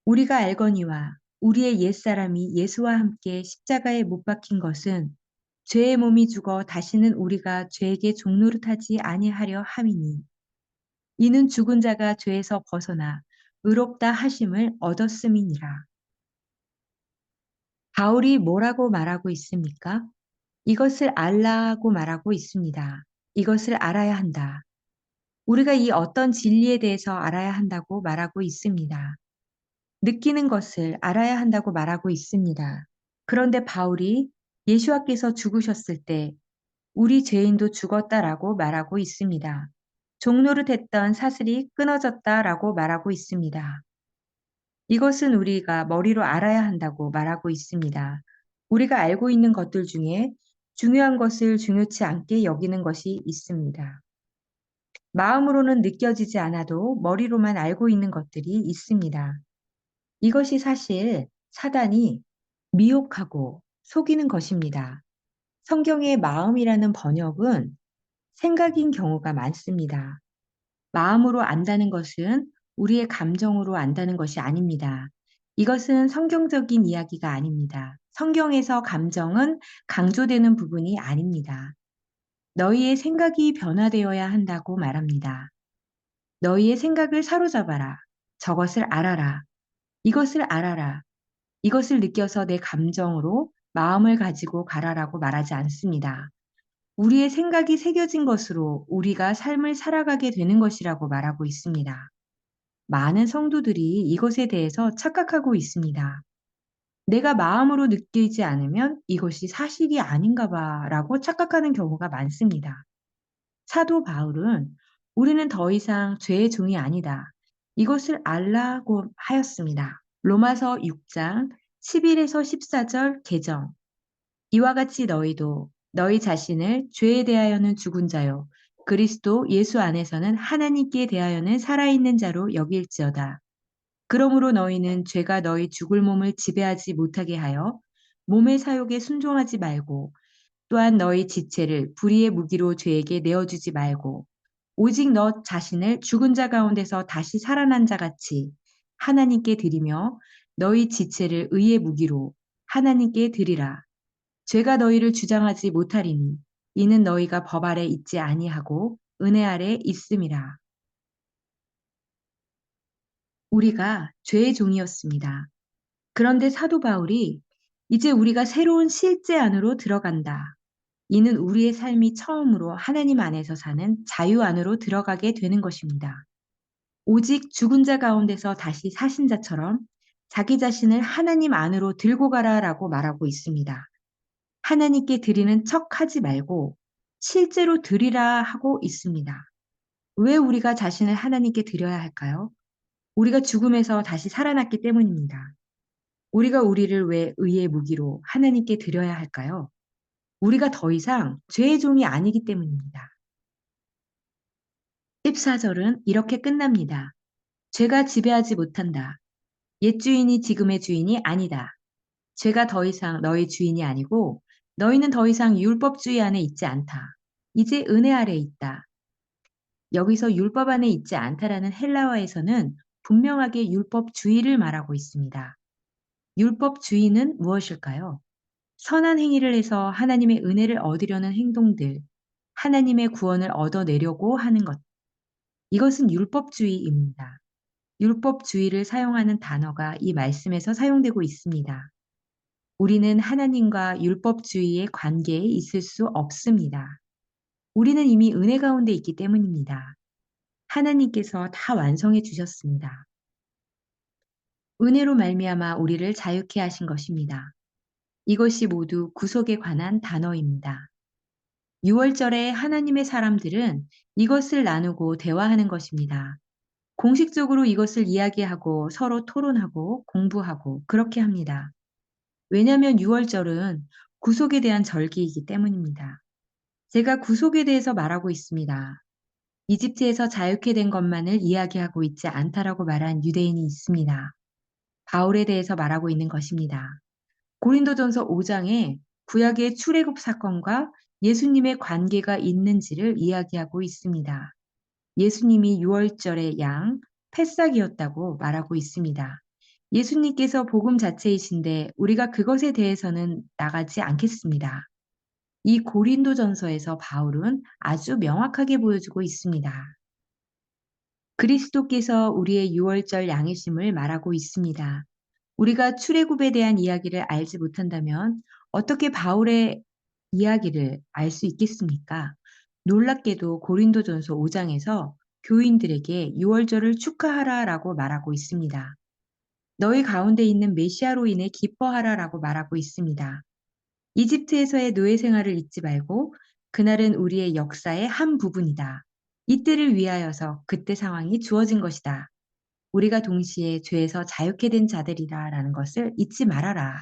우리가 알거니와 우리의 옛사람이 예수와 함께 십자가에 못 박힌 것은 죄의 몸이 죽어 다시는 우리가 죄에게 종노릇하지 아니하려 함이니 이는 죽은 자가 죄에서 벗어나 의롭다 하심을 얻었음이니라. 바울이 뭐라고 말하고 있습니까? 이것을 알라고 말하고 있습니다. 이것을 알아야 한다. 우리가 이 어떤 진리에 대해서 알아야 한다고 말하고 있습니다. 느끼는 것을 알아야 한다고 말하고 있습니다. 그런데 바울이 예수와께서 죽으셨을 때 우리 죄인도 죽었다라고 말하고 있습니다. 종노릇했던 사슬이 끊어졌다라고 말하고 있습니다. 이것은 우리가 머리로 알아야 한다고 말하고 있습니다. 우리가 알고 있는 것들 중에 중요한 것을 중요치 않게 여기는 것이 있습니다. 마음으로는 느껴지지 않아도 머리로만 알고 있는 것들이 있습니다. 이것이 사실 사단이 미혹하고 속이는 것입니다. 성경의 마음이라는 번역은 생각인 경우가 많습니다. 마음으로 안다는 것은 우리의 감정으로 안다는 것이 아닙니다. 이것은 성경적인 이야기가 아닙니다. 성경에서 감정은 강조되는 부분이 아닙니다. 너희의 생각이 변화되어야 한다고 말합니다. 너희의 생각을 사로잡아라. 저것을 알아라. 이것을 알아라. 이것을 느껴서 내 감정으로 마음을 가지고 가라라고 말하지 않습니다. 우리의 생각이 새겨진 것으로 우리가 삶을 살아가게 되는 것이라고 말하고 있습니다. 많은 성도들이 이것에 대해서 착각하고 있습니다. 내가 마음으로 느끼지 않으면 이것이 사실이 아닌가 봐라고 착각하는 경우가 많습니다. 사도 바울은 우리는 더 이상 죄의 종이 아니다. 이것을 알라고 하였습니다. 로마서 6장 11에서 14절 개정. 이와 같이 너희도 너희 자신을 죄에 대하여는 죽은 자요 그리스도 예수 안에서는 하나님께 대하여는 살아있는 자로 여길지어다. 그러므로 너희는 죄가 너희 죽을 몸을 지배하지 못하게 하여 몸의 사욕에 순종하지 말고 또한 너희 지체를 불의의 무기로 죄에게 내어주지 말고 오직 너 자신을 죽은 자 가운데서 다시 살아난 자 같이 하나님께 드리며 너희 지체를 의의 무기로 하나님께 드리라. 죄가 너희를 주장하지 못하리니 이는 너희가 법 아래 있지 아니하고 은혜 아래 있음이라. 우리가 죄의 종이었습니다. 그런데 사도 바울이 이제 우리가 새로운 실제 안으로 들어간다. 이는 우리의 삶이 처음으로 하나님 안에서 사는 자유 안으로 들어가게 되는 것입니다. 오직 죽은 자 가운데서 다시 사신 자처럼 자기 자신을 하나님 안으로 들고 가라라고 말하고 있습니다. 하나님께 드리는 척 하지 말고 실제로 드리라 하고 있습니다. 왜 우리가 자신을 하나님께 드려야 할까요? 우리가 죽음에서 다시 살아났기 때문입니다. 우리가 우리를 왜 의의 무기로 하나님께 드려야 할까요? 우리가 더 이상 죄의 종이 아니기 때문입니다. 14절은 이렇게 끝납니다. 죄가 지배하지 못한다. 옛 주인이 지금의 주인이 아니다. 죄가 더 이상 너희 주인이 아니고 너희는 더 이상 율법주의 안에 있지 않다. 이제 은혜 아래 있다. 여기서 율법 안에 있지 않다라는 헬라어에서는 분명하게 율법주의를 말하고 있습니다. 율법주의는 무엇일까요? 선한 행위를 해서 하나님의 은혜를 얻으려는 행동들, 하나님의 구원을 얻어내려고 하는 것. 이것은 율법주의입니다. 율법주의를 사용하는 단어가 이 말씀에서 사용되고 있습니다. 우리는 하나님과 율법주의의 관계에 있을 수 없습니다. 우리는 이미 은혜 가운데 있기 때문입니다. 하나님께서 다 완성해 주셨습니다. 은혜로 말미암아 우리를 자유케 하신 것입니다. 이것이 모두 구속에 관한 단어입니다. 6월절에 하나님의 사람들은 이것을 나누고 대화하는 것입니다. 공식적으로 이것을 이야기하고 서로 토론하고 공부하고 그렇게 합니다. 왜냐하면 6월절은 구속에 대한 절기이기 때문입니다. 제가 구속에 대해서 말하고 있습니다. 이집트에서 자유케 된 것만을 이야기하고 있지 않다라고 말한 유대인이 있습니다. 바울에 대해서 말하고 있는 것입니다. 고린도전서 5장에 구약의 출애굽 사건과 예수님의 관계가 있는지를 이야기하고 있습니다. 예수님이 6월절의 양 패싹이었다고 말하고 있습니다. 예수님께서 복음 자체이신데 우리가 그것에 대해서는 나가지 않겠습니다. 이 고린도전서에서 바울은 아주 명확하게 보여주고 있습니다. 그리스도께서 우리의 6월절 양이심을 말하고 있습니다. 우리가 출애굽에 대한 이야기를 알지 못한다면 어떻게 바울의 이야기를 알 수 있겠습니까? 놀랍게도 고린도전서 5장에서 교인들에게 6월절을 축하하라라고 말하고 있습니다. 너희 가운데 있는 메시아로 인해 기뻐하라라고 말하고 있습니다. 이집트에서의 노예 생활을 잊지 말고 그날은 우리의 역사의 한 부분이다. 이때를 위하여서 그때 상황이 주어진 것이다. 우리가 동시에 죄에서 자유케 된 자들이라라는 것을 잊지 말아라.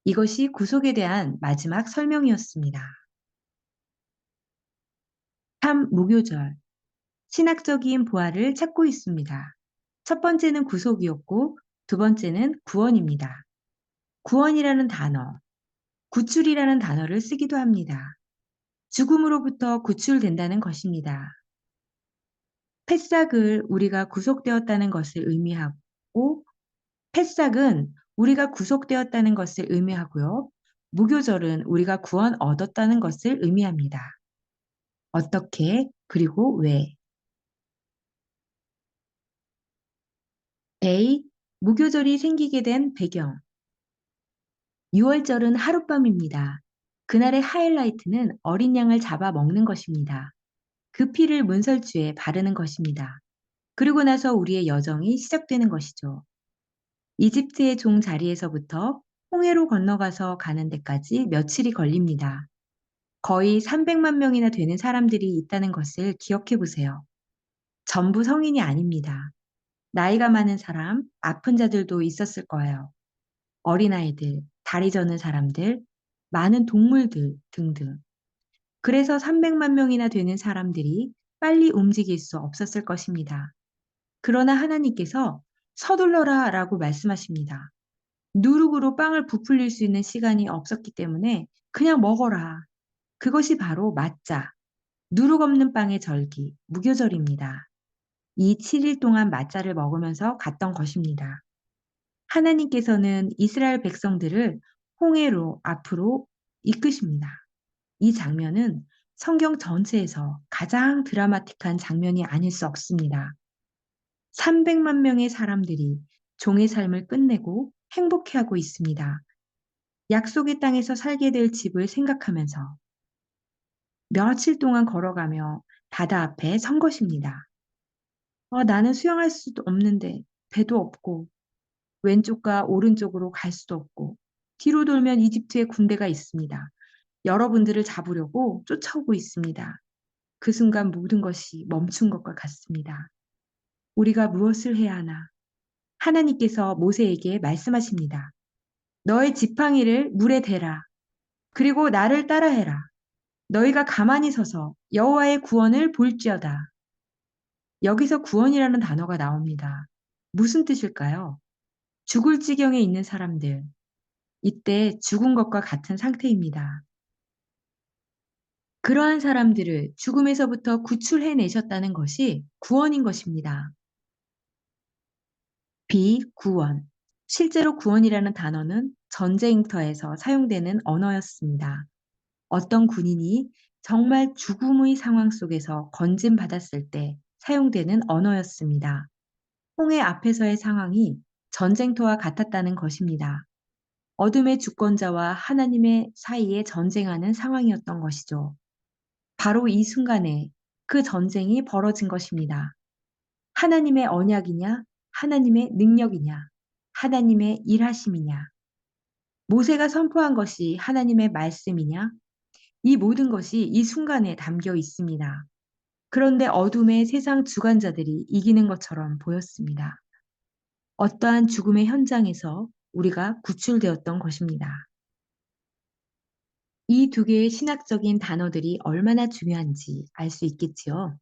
이것이 구속에 대한 마지막 설명이었습니다. 3. 무교절. 신학적인 부활을 찾고 있습니다. 첫 번째는 구속이었고 두 번째는 구원입니다. 구원이라는 단어, 구출이라는 단어를 쓰기도 합니다. 죽음으로부터 구출된다는 것입니다. 패싹을 우리가 구속되었다는 것을 의미하고 패싹은 우리가 구속되었다는 것을 의미하고요. 무교절은 우리가 구원 얻었다는 것을 의미합니다. 어떻게 그리고 왜? A. 무교절이 생기게 된 배경. 6월절은 하룻밤입니다. 그날의 하이라이트는 어린 양을 잡아 먹는 것입니다. 그 피를 문설주에 바르는 것입니다. 그리고 나서 우리의 여정이 시작되는 것이죠. 이집트의 종 자리에서부터 홍해로 건너가서 가는 데까지 며칠이 걸립니다. 거의 300만 명이나 되는 사람들이 있다는 것을 기억해 보세요. 전부 성인이 아닙니다. 나이가 많은 사람, 아픈 자들도 있었을 거예요. 어린아이들, 다리 저는 사람들, 많은 동물들 등등. 그래서 300만 명이나 되는 사람들이 빨리 움직일 수 없었을 것입니다. 그러나 하나님께서 서둘러라 라고 말씀하십니다. 누룩으로 빵을 부풀릴 수 있는 시간이 없었기 때문에 그냥 먹어라. 그것이 바로 맞자, 누룩 없는 빵의 절기, 무교절입니다. 이 7일 동안 맞자를 먹으면서 갔던 것입니다. 하나님께서는 이스라엘 백성들을 홍해로 앞으로 이끄십니다. 이 장면은 성경 전체에서 가장 드라마틱한 장면이 아닐 수 없습니다. 300만 명의 사람들이 종의 삶을 끝내고 행복해하고 있습니다. 약속의 땅에서 살게 될 집을 생각하면서 며칠 동안 걸어가며 바다 앞에 선 것입니다. 나는 수영할 수도 없는데, 배도 없고, 왼쪽과 오른쪽으로 갈 수도 없고, 뒤로 돌면 이집트에 군대가 있습니다. 여러분들을 잡으려고 쫓아오고 있습니다. 그 순간 모든 것이 멈춘 것과 같습니다. 우리가 무엇을 해야 하나? 하나님께서 모세에게 말씀하십니다. 너의 지팡이를 물에 대라. 그리고 나를 따라해라. 너희가 가만히 서서 여호와의 구원을 볼지어다. 여기서 구원이라는 단어가 나옵니다. 무슨 뜻일까요? 죽을 지경에 있는 사람들, 이때 죽은 것과 같은 상태입니다. 그러한 사람들을 죽음에서부터 구출해내셨다는 것이 구원인 것입니다. 비구원. 실제로 구원이라는 단어는 전쟁터에서 사용되는 언어였습니다. 어떤 군인이 정말 죽음의 상황 속에서 건짐받았을 때 사용되는 언어였습니다. 홍해 앞에서의 상황이 전쟁터와 같았다는 것입니다. 어둠의 주권자와 하나님의 사이에 전쟁하는 상황이었던 것이죠. 바로 이 순간에 그 전쟁이 벌어진 것입니다. 하나님의 언약이냐, 하나님의 능력이냐, 하나님의 일하심이냐, 모세가 선포한 것이 하나님의 말씀이냐, 이 모든 것이 이 순간에 담겨 있습니다. 그런데 어둠의 세상 주관자들이 이기는 것처럼 보였습니다. 어떠한 죽음의 현장에서 우리가 구출되었던 것입니다. 이 두 개의 신학적인 단어들이 얼마나 중요한지 알 수 있겠지요.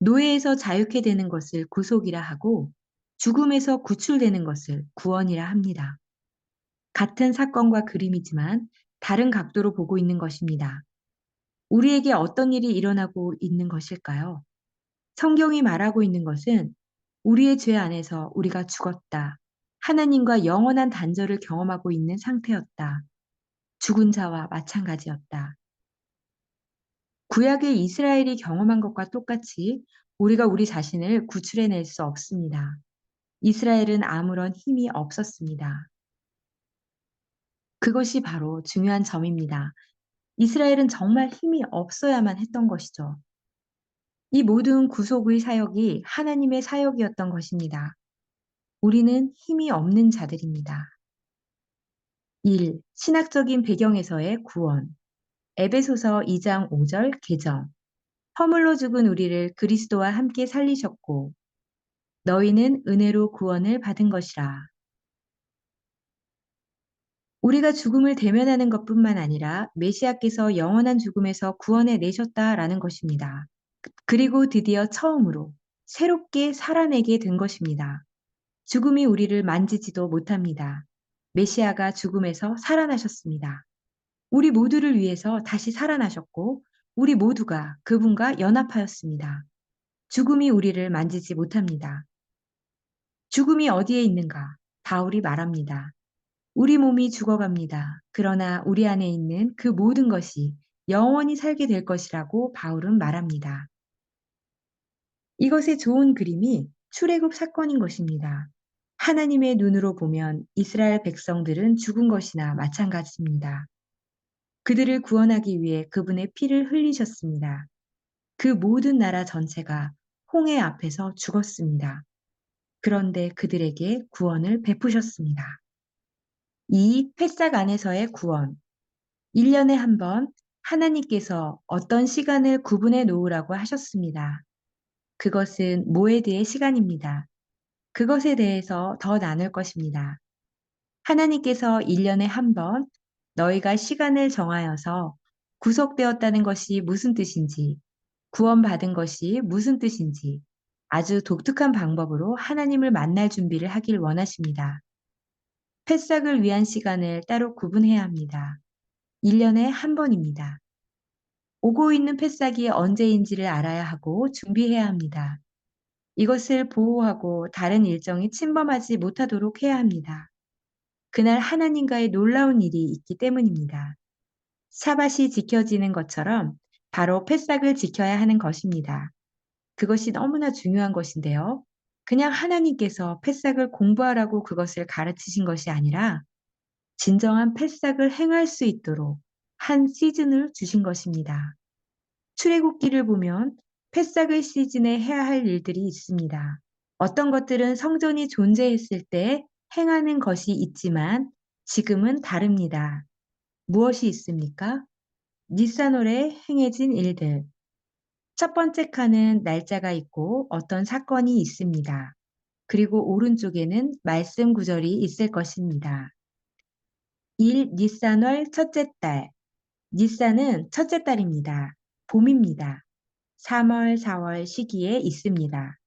노예에서 자유케 되는 것을 구속이라 하고 죽음에서 구출되는 것을 구원이라 합니다. 같은 사건과 그림이지만 다른 각도로 보고 있는 것입니다. 우리에게 어떤 일이 일어나고 있는 것일까요? 성경이 말하고 있는 것은 우리의 죄 안에서 우리가 죽었다. 하나님과 영원한 단절을 경험하고 있는 상태였다. 죽은 자와 마찬가지였다. 구약의 이스라엘이 경험한 것과 똑같이 우리가 우리 자신을 구출해낼 수 없습니다. 이스라엘은 아무런 힘이 없었습니다. 그것이 바로 중요한 점입니다. 이스라엘은 정말 힘이 없어야만 했던 것이죠. 이 모든 구속의 사역이 하나님의 사역이었던 것입니다. 우리는 힘이 없는 자들입니다. 1. 신학적인 배경에서의 구원. 에베소서 2장 5절 개정. 허물로 죽은 우리를 그리스도와 함께 살리셨고 너희는 은혜로 구원을 받은 것이라. 우리가 죽음을 대면하는 것뿐만 아니라 메시아께서 영원한 죽음에서 구원해 내셨다라는 것입니다. 그리고 드디어 처음으로 새롭게 살아내게 된 것입니다. 죽음이 우리를 만지지도 못합니다. 메시아가 죽음에서 살아나셨습니다. 우리 모두를 위해서 다시 살아나셨고 우리 모두가 그분과 연합하였습니다. 죽음이 우리를 만지지 못합니다. 죽음이 어디에 있는가? 바울이 말합니다. 우리 몸이 죽어갑니다. 그러나 우리 안에 있는 그 모든 것이 영원히 살게 될 것이라고 바울은 말합니다. 이것의 좋은 그림이 출애굽 사건인 것입니다. 하나님의 눈으로 보면 이스라엘 백성들은 죽은 것이나 마찬가지입니다. 그들을 구원하기 위해 그분의 피를 흘리셨습니다. 그 모든 나라 전체가 홍해 앞에서 죽었습니다. 그런데 그들에게 구원을 베푸셨습니다. 이 패싹 안에서의 구원. 1년에 한 번 하나님께서 어떤 시간을 구분해 놓으라고 하셨습니다. 그것은 모에드의 시간입니다. 그것에 대해서 더 나눌 것입니다. 하나님께서 1년에 한 번 너희가 시간을 정하여서 구속되었다는 것이 무슨 뜻인지, 구원받은 것이 무슨 뜻인지 아주 독특한 방법으로 하나님을 만날 준비를 하길 원하십니다. 패싹을 위한 시간을 따로 구분해야 합니다. 1년에 한 번입니다. 오고 있는 패싹이 언제인지를 알아야 하고 준비해야 합니다. 이것을 보호하고 다른 일정이 침범하지 못하도록 해야 합니다. 그날 하나님과의 놀라운 일이 있기 때문입니다. 샤밧이 지켜지는 것처럼 바로 패싹을 지켜야 하는 것입니다. 그것이 너무나 중요한 것인데요. 그냥 하나님께서 패싹을 공부하라고 그것을 가르치신 것이 아니라 진정한 패싹을 행할 수 있도록 한 시즌을 주신 것입니다. 출애굽기를 보면 패싹을 시즌에 해야 할 일들이 있습니다. 어떤 것들은 성전이 존재했을 때 행하는 것이 있지만 지금은 다릅니다. 무엇이 있습니까? 니산월에 행해진 일들. 첫 번째 칸은 날짜가 있고 어떤 사건이 있습니다. 그리고 오른쪽에는 말씀 구절이 있을 것입니다. 1. 니산월 첫째 달. 니산은 첫째 달입니다. 봄입니다. 3월, 4월 시기에 있습니다.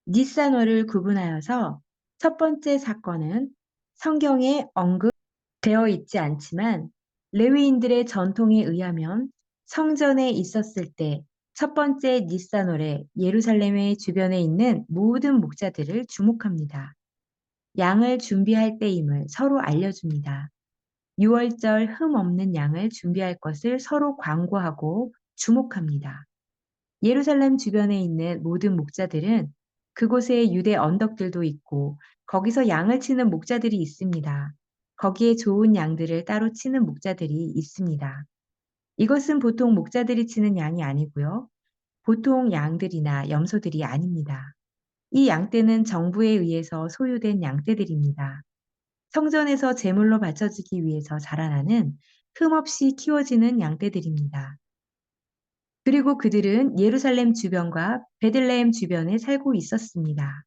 니산월을 구분하여서 첫 번째 사건은 성경에 언급되어 있지 않지만 레위인들의 전통에 의하면 성전에 있었을 때 첫 번째 니산월에 예루살렘의 주변에 있는 모든 목자들을 주목합니다. 양을 준비할 때임을 서로 알려줍니다. 6월절 흠 없는 양을 준비할 것을 서로 광고하고 주목합니다. 예루살렘 주변에 있는 모든 목자들은 그곳에 유대 언덕들도 있고 거기서 양을 치는 목자들이 있습니다. 거기에 좋은 양들을 따로 치는 목자들이 있습니다. 이것은 보통 목자들이 치는 양이 아니고요. 보통 양들이나 염소들이 아닙니다. 이 양떼는 정부에 의해서 소유된 양떼들입니다. 성전에서 제물로 바쳐지기 위해서 자라나는 흠없이 키워지는 양떼들입니다. 그리고 그들은 예루살렘 주변과 베들레헴 주변에 살고 있었습니다.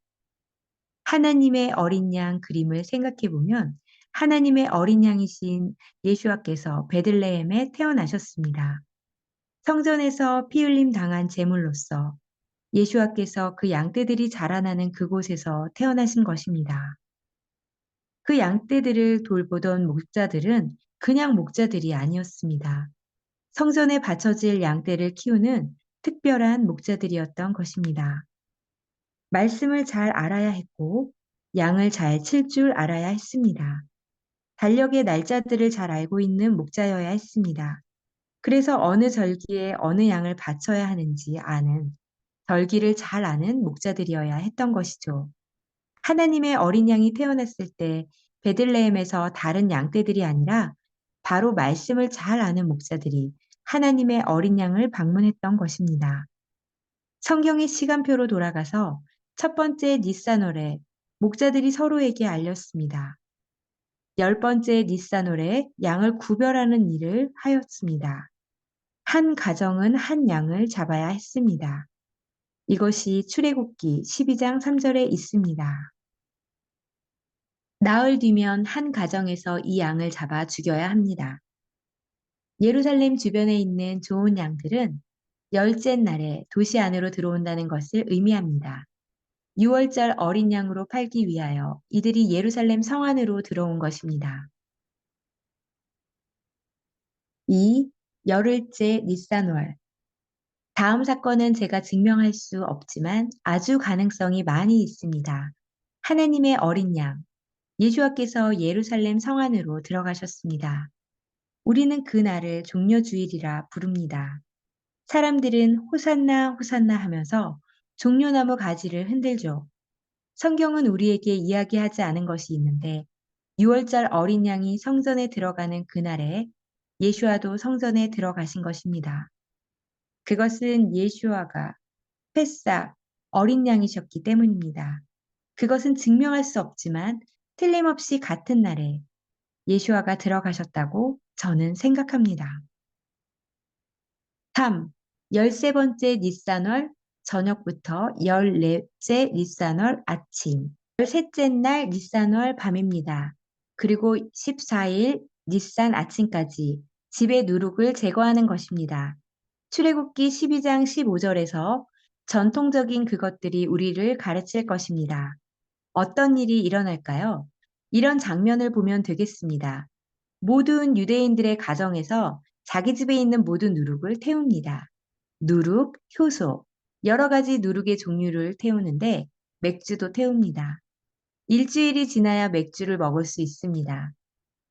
하나님의 어린 양 그림을 생각해 보면 하나님의 어린 양이신 예수와께서 베들레헴에 태어나셨습니다. 성전에서 피 흘림 당한 제물로서 예수와께서 그 양떼들이 자라나는 그곳에서 태어나신 것입니다. 그 양떼들을 돌보던 목자들은 그냥 목자들이 아니었습니다. 성전에 바쳐질 양떼를 키우는 특별한 목자들이었던 것입니다. 말씀을 잘 알아야 했고 양을 잘 칠 줄 알아야 했습니다. 달력의 날짜들을 잘 알고 있는 목자여야 했습니다. 그래서 어느 절기에 어느 양을 바쳐야 하는지 아는 절기를 잘 아는 목자들이어야 했던 것이죠. 하나님의 어린 양이 태어났을 때 베들레헴에서 다른 양떼들이 아니라 바로 말씀을 잘 아는 목자들이 하나님의 어린 양을 방문했던 것입니다. 성경의 시간표로 돌아가서 첫 번째 니산월에 목자들이 서로에게 알렸습니다. 10번째 니산월에 양을 구별하는 일을 하였습니다. 한 가정은 한 양을 잡아야 했습니다. 이것이 출애굽기 12장 3절에 있습니다. 나흘 뒤면 한 가정에서 이 양을 잡아 죽여야 합니다. 예루살렘 주변에 있는 좋은 양들은 열째 날에 도시 안으로 들어온다는 것을 의미합니다. 6월절 어린 양으로 팔기 위하여 이들이 예루살렘 성 안으로 들어온 것입니다. 2. 열흘째 니산월. 다음 사건은 제가 증명할 수 없지만 아주 가능성이 많이 있습니다. 하나님의 어린 양, 예수와께서 예루살렘 성 안으로 들어가셨습니다. 우리는 그 날을 종려주일이라 부릅니다. 사람들은 호산나 호산나 하면서 종려나무 가지를 흔들죠. 성경은 우리에게 이야기하지 않은 것이 있는데 6월절 어린 양이 성전에 들어가는 그날에 예수와도 성전에 들어가신 것입니다. 그것은 예수와가 패싹 어린 양이셨기 때문입니다. 그것은 증명할 수 없지만 틀림없이 같은 날에 예수와가 들어가셨다고 저는 생각합니다. 3. 13번째 니산월 저녁부터 14째 니산월 아침, 13째 날 니산월 밤입니다. 그리고 14일 니산 아침까지 집의 누룩을 제거하는 것입니다. 출애굽기 12장 15절에서 전통적인 그것들이 우리를 가르칠 것입니다. 어떤 일이 일어날까요? 이런 장면을 보면 되겠습니다. 모든 유대인들의 가정에서 자기 집에 있는 모든 누룩을 태웁니다. 누룩, 효소, 여러 가지 누룩의 종류를 태우는데 맥주도 태웁니다. 일주일이 지나야 맥주를 먹을 수 있습니다.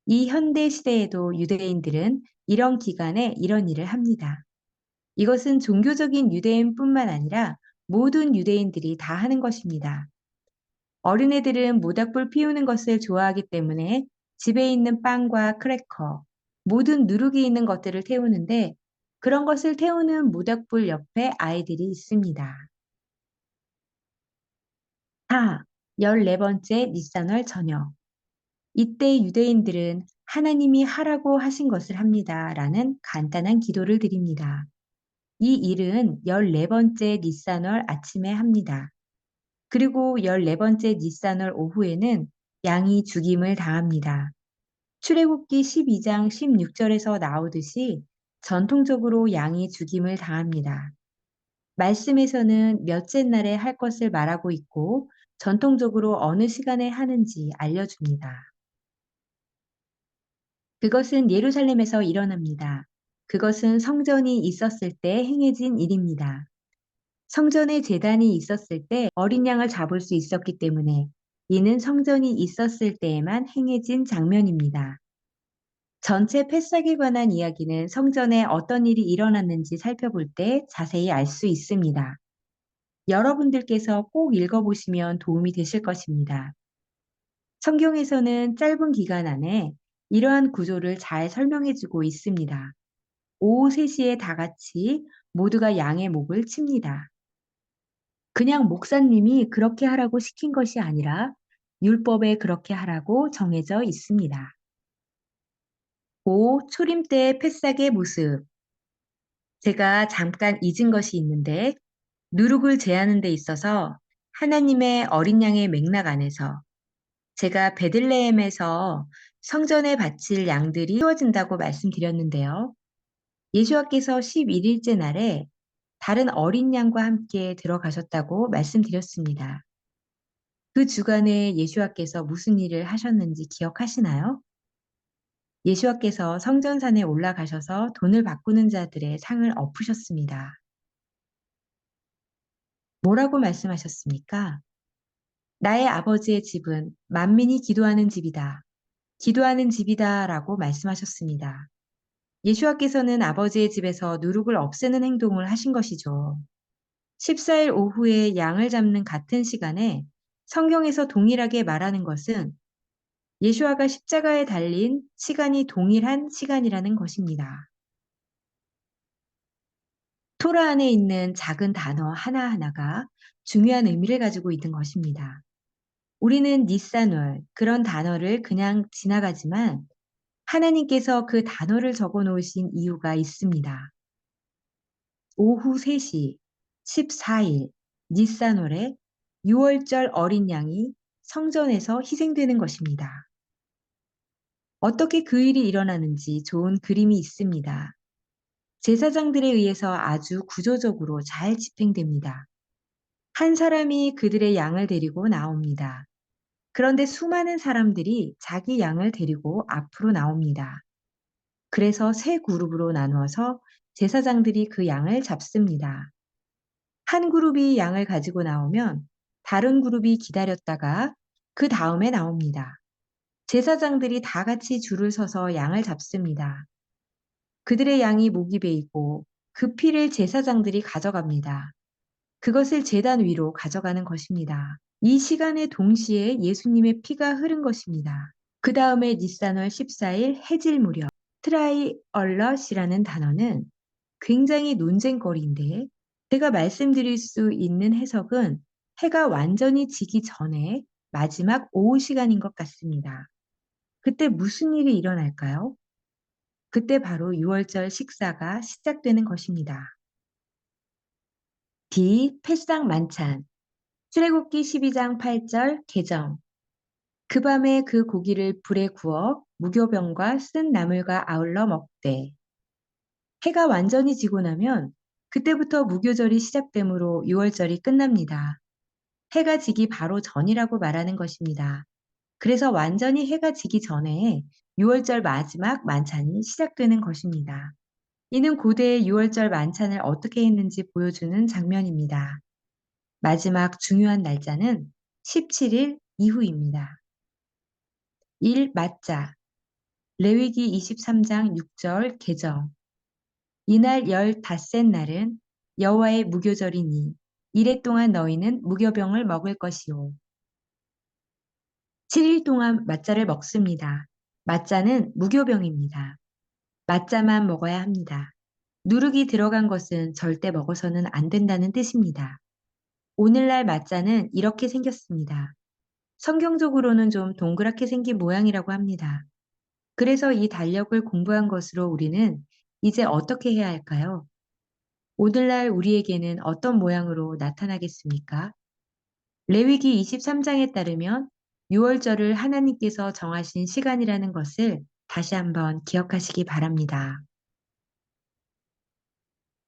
이 현대 시대에도 유대인들은 이런 기간에 이런 일을 합니다. 이것은 종교적인 유대인뿐만 아니라 모든 유대인들이 다 하는 것입니다. 어린애들은 모닥불 피우는 것을 좋아하기 때문에 집에 있는 빵과 크래커, 모든 누룩이 있는 것들을 태우는데 그런 것을 태우는 모닥불 옆에 아이들이 있습니다. 4. 14번째 니산월 저녁. 이때 유대인들은 하나님이 하라고 하신 것을 합니다. 라는 간단한 기도를 드립니다. 이 일은 14번째 니산월 아침에 합니다. 그리고 14번째 니산월 오후에는 양이 죽임을 당합니다. 출애굽기 12장 16절에서 나오듯이 전통적으로 양이 죽임을 당합니다. 말씀에서는 몇째 날에 할 것을 말하고 있고 전통적으로 어느 시간에 하는지 알려줍니다. 그것은 예루살렘에서 일어납니다. 그것은 성전이 있었을 때 행해진 일입니다. 성전에 제단이 있었을 때 어린 양을 잡을 수 있었기 때문에 이는 성전이 있었을 때에만 행해진 장면입니다. 전체 패싹에 관한 이야기는 성전에 어떤 일이 일어났는지 살펴볼 때 자세히 알 수 있습니다. 여러분들께서 꼭 읽어보시면 도움이 되실 것입니다. 성경에서는 짧은 기간 안에 이러한 구조를 잘 설명해주고 있습니다. 오후 3시에 다 같이 모두가 양의 목을 칩니다. 그냥 목사님이 그렇게 하라고 시킨 것이 아니라 율법에 그렇게 하라고 정해져 있습니다. 5. 초림 때의 패싹의 모습. 제가 잠깐 잊은 것이 있는데 누룩을 제하는 데 있어서 하나님의 어린 양의 맥락 안에서 제가 베들레헴에서 성전에 바칠 양들이 키워진다고 말씀드렸는데요. 예수와께서 11일째 날에 다른 어린 양과 함께 들어가셨다고 말씀드렸습니다. 그 주간에 예수와께서 무슨 일을 하셨는지 기억하시나요? 예수와께서 성전산에 올라가셔서 돈을 바꾸는 자들의 상을 엎으셨습니다. 뭐라고 말씀하셨습니까? 나의 아버지의 집은 만민이 기도하는 집이다. 기도하는 집이다 라고 말씀하셨습니다. 예수와께서는 아버지의 집에서 누룩을 없애는 행동을 하신 것이죠. 14일 오후에 양을 잡는 같은 시간에 성경에서 동일하게 말하는 것은 예수와가 십자가에 달린 시간이 동일한 시간이라는 것입니다. 토라 안에 있는 작은 단어 하나하나가 중요한 의미를 가지고 있는 것입니다. 우리는 니산월, 그런 단어를 그냥 지나가지만 하나님께서 그 단어를 적어 놓으신 이유가 있습니다. 오후 3시 14일 니산월에 6월절 어린 양이 성전에서 희생되는 것입니다. 어떻게 그 일이 일어나는지 좋은 그림이 있습니다. 제사장들에 의해서 아주 구조적으로 잘 집행됩니다. 한 사람이 그들의 양을 데리고 나옵니다. 그런데 수많은 사람들이 자기 양을 데리고 앞으로 나옵니다. 그래서 세 그룹으로 나누어서 제사장들이 그 양을 잡습니다. 한 그룹이 양을 가지고 나오면 다른 그룹이 기다렸다가 그 다음에 나옵니다. 제사장들이 다 같이 줄을 서서 양을 잡습니다. 그들의 양이 목이 베이고 그 피를 제사장들이 가져갑니다. 그것을 제단 위로 가져가는 것입니다. 이 시간에 동시에 예수님의 피가 흐른 것입니다. 그 다음에 니산월 14일 해질 무렵 트라이얼럿이라는 단어는 굉장히 논쟁거리인데 제가 말씀드릴 수 있는 해석은 해가 완전히 지기 전에 마지막 오후 시간인 것 같습니다. 그때 무슨 일이 일어날까요? 그때 바로 6월절 식사가 시작되는 것입니다. D. 패상 만찬. 출애굽기 12장 8절 개정. 그 밤에 그 고기를 불에 구워 무교병과 쓴 나물과 아울러 먹되. 해가 완전히 지고 나면 그때부터 무교절이 시작되므로 6월절이 끝납니다. 해가 지기 바로 전이라고 말하는 것입니다. 그래서 완전히 해가 지기 전에 6월절 마지막 만찬이 시작되는 것입니다. 이는 고대의 6월절 만찬을 어떻게 했는지 보여주는 장면입니다. 마지막 중요한 날짜는 17일 이후입니다. 1. 맞자. 레위기 23장 6절 개정. 이날 15셋 날은 여호와의 무교절이니 이래 동안 너희는 무교병을 먹을 것이요. 7일 동안 맞자를 먹습니다. 맞자는 무교병입니다. 맞자만 먹어야 합니다. 누룩이 들어간 것은 절대 먹어서는 안 된다는 뜻입니다. 오늘날 맞자는 이렇게 생겼습니다. 성경적으로는 좀 동그랗게 생긴 모양이라고 합니다. 그래서 이 달력을 공부한 것으로 우리는 이제 어떻게 해야 할까요? 오늘날 우리에게는 어떤 모양으로 나타나겠습니까? 레위기 23장에 따르면 6월절을 하나님께서 정하신 시간이라는 것을 다시 한번 기억하시기 바랍니다.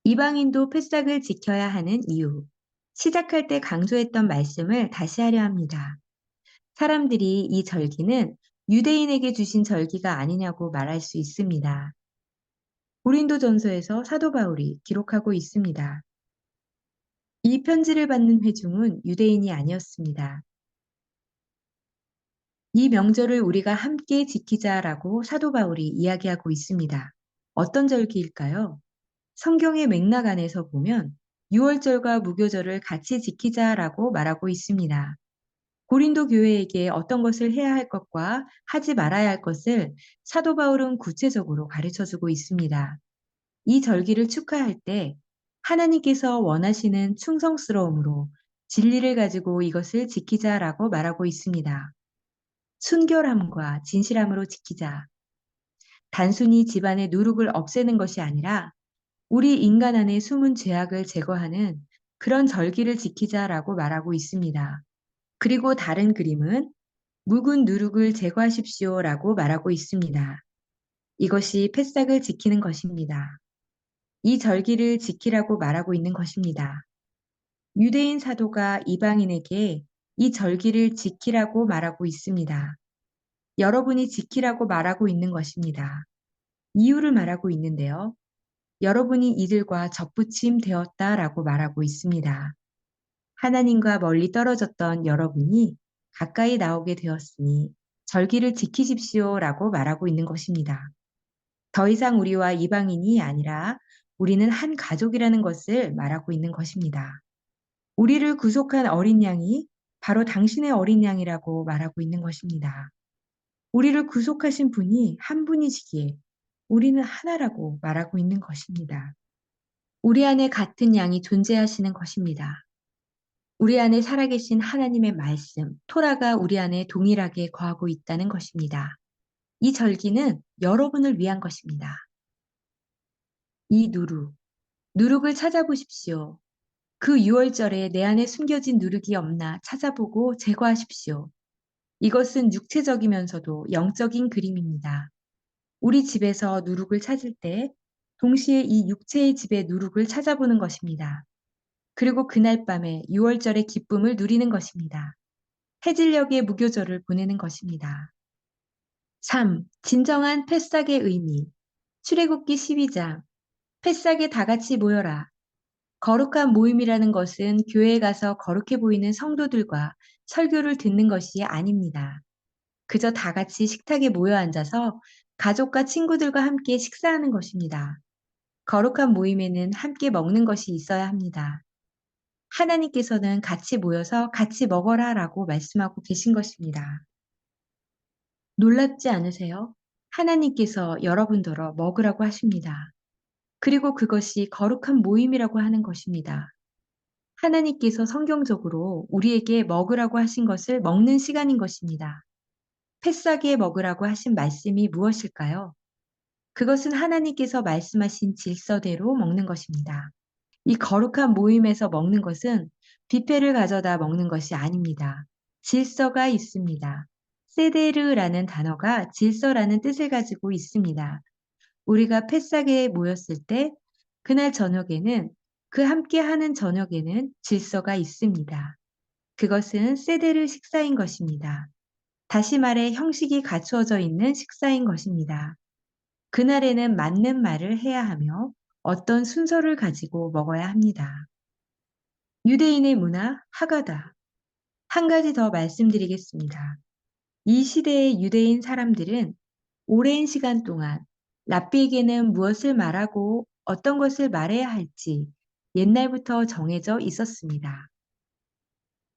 이방인도 패삭을 지켜야 하는 이유. 시작할 때 강조했던 말씀을 다시 하려 합니다. 사람들이 이 절기는 유대인에게 주신 절기가 아니냐고 말할 수 있습니다. 고린도전서에서 사도 바울이 기록하고 있습니다. 이 편지를 받는 회중은 유대인이 아니었습니다. 이 명절을 우리가 함께 지키자라고 사도 바울이 이야기하고 있습니다. 어떤 절기일까요? 성경의 맥락 안에서 보면 6월절과 무교절을 같이 지키자라고 말하고 있습니다. 고린도 교회에게 어떤 것을 해야 할 것과 하지 말아야 할 것을 사도 바울은 구체적으로 가르쳐 주고 있습니다. 이 절기를 축하할 때 하나님께서 원하시는 충성스러움으로 진리를 가지고 이것을 지키자라고 말하고 있습니다. 순결함과 진실함으로 지키자. 단순히 집안의 누룩을 없애는 것이 아니라 우리 인간 안의 숨은 죄악을 제거하는 그런 절기를 지키자라고 말하고 있습니다. 그리고 다른 그림은 묵은 누룩을 제거하십시오라고 말하고 있습니다. 이것이 패삭을 지키는 것입니다. 이 절기를 지키라고 말하고 있는 것입니다. 유대인 사도가 이방인에게 이 절기를 지키라고 말하고 있습니다. 여러분이 지키라고 말하고 있는 것입니다. 이유를 말하고 있는데요. 여러분이 이들과 접붙임 되었다라고 말하고 있습니다. 하나님과 멀리 떨어졌던 여러분이 가까이 나오게 되었으니 절기를 지키십시오라고 말하고 있는 것입니다. 더 이상 우리와 이방인이 아니라 우리는 한 가족이라는 것을 말하고 있는 것입니다. 우리를 구속한 어린 양이 바로 당신의 어린 양이라고 말하고 있는 것입니다. 우리를 구속하신 분이 한 분이시기에 우리는 하나라고 말하고 있는 것입니다. 우리 안에 같은 양이 존재하시는 것입니다. 우리 안에 살아계신 하나님의 말씀, 토라가 우리 안에 동일하게 거하고 있다는 것입니다. 이 절기는 여러분을 위한 것입니다. 이 누룩을 찾아보십시오. 그 6월절에 내 안에 숨겨진 누룩이 없나 찾아보고 제거하십시오. 이것은 육체적이면서도 영적인 그림입니다. 우리 집에서 누룩을 찾을 때 동시에 이 육체의 집의 누룩을 찾아보는 것입니다. 그리고 그날 밤에 6월절의 기쁨을 누리는 것입니다. 해질녘의 무교절을 보내는 것입니다. 3. 진정한 패싹의 의미. 출애굽기 12장. 패싹에 다 같이 모여라. 거룩한 모임이라는 것은 교회에 가서 거룩해 보이는 성도들과 설교를 듣는 것이 아닙니다. 그저 다 같이 식탁에 모여 앉아서 가족과 친구들과 함께 식사하는 것입니다. 거룩한 모임에는 함께 먹는 것이 있어야 합니다. 하나님께서는 같이 모여서 같이 먹어라 라고 말씀하고 계신 것입니다. 놀랍지 않으세요? 하나님께서 여러분더러 먹으라고 하십니다. 그리고 그것이 거룩한 모임이라고 하는 것입니다. 하나님께서 성경적으로 우리에게 먹으라고 하신 것을 먹는 시간인 것입니다. 패싸게 먹으라고 하신 말씀이 무엇일까요? 그것은 하나님께서 말씀하신 질서대로 먹는 것입니다. 이 거룩한 모임에서 먹는 것은 뷔페를 가져다 먹는 것이 아닙니다. 질서가 있습니다. 세데르라는 단어가 질서라는 뜻을 가지고 있습니다. 우리가 패싸게 모였을 때 그날 저녁에는 그 함께 하는 저녁에는 질서가 있습니다. 그것은 세데르 식사인 것입니다. 다시 말해 형식이 갖추어져 있는 식사인 것입니다. 그날에는 맞는 말을 해야 하며 어떤 순서를 가지고 먹어야 합니다. 유대인의 문화, 하가다. 한 가지 더 말씀드리겠습니다. 이 시대의 유대인 사람들은 오랜 시간 동안 랍비에게는 무엇을 말하고 어떤 것을 말해야 할지 옛날부터 정해져 있었습니다.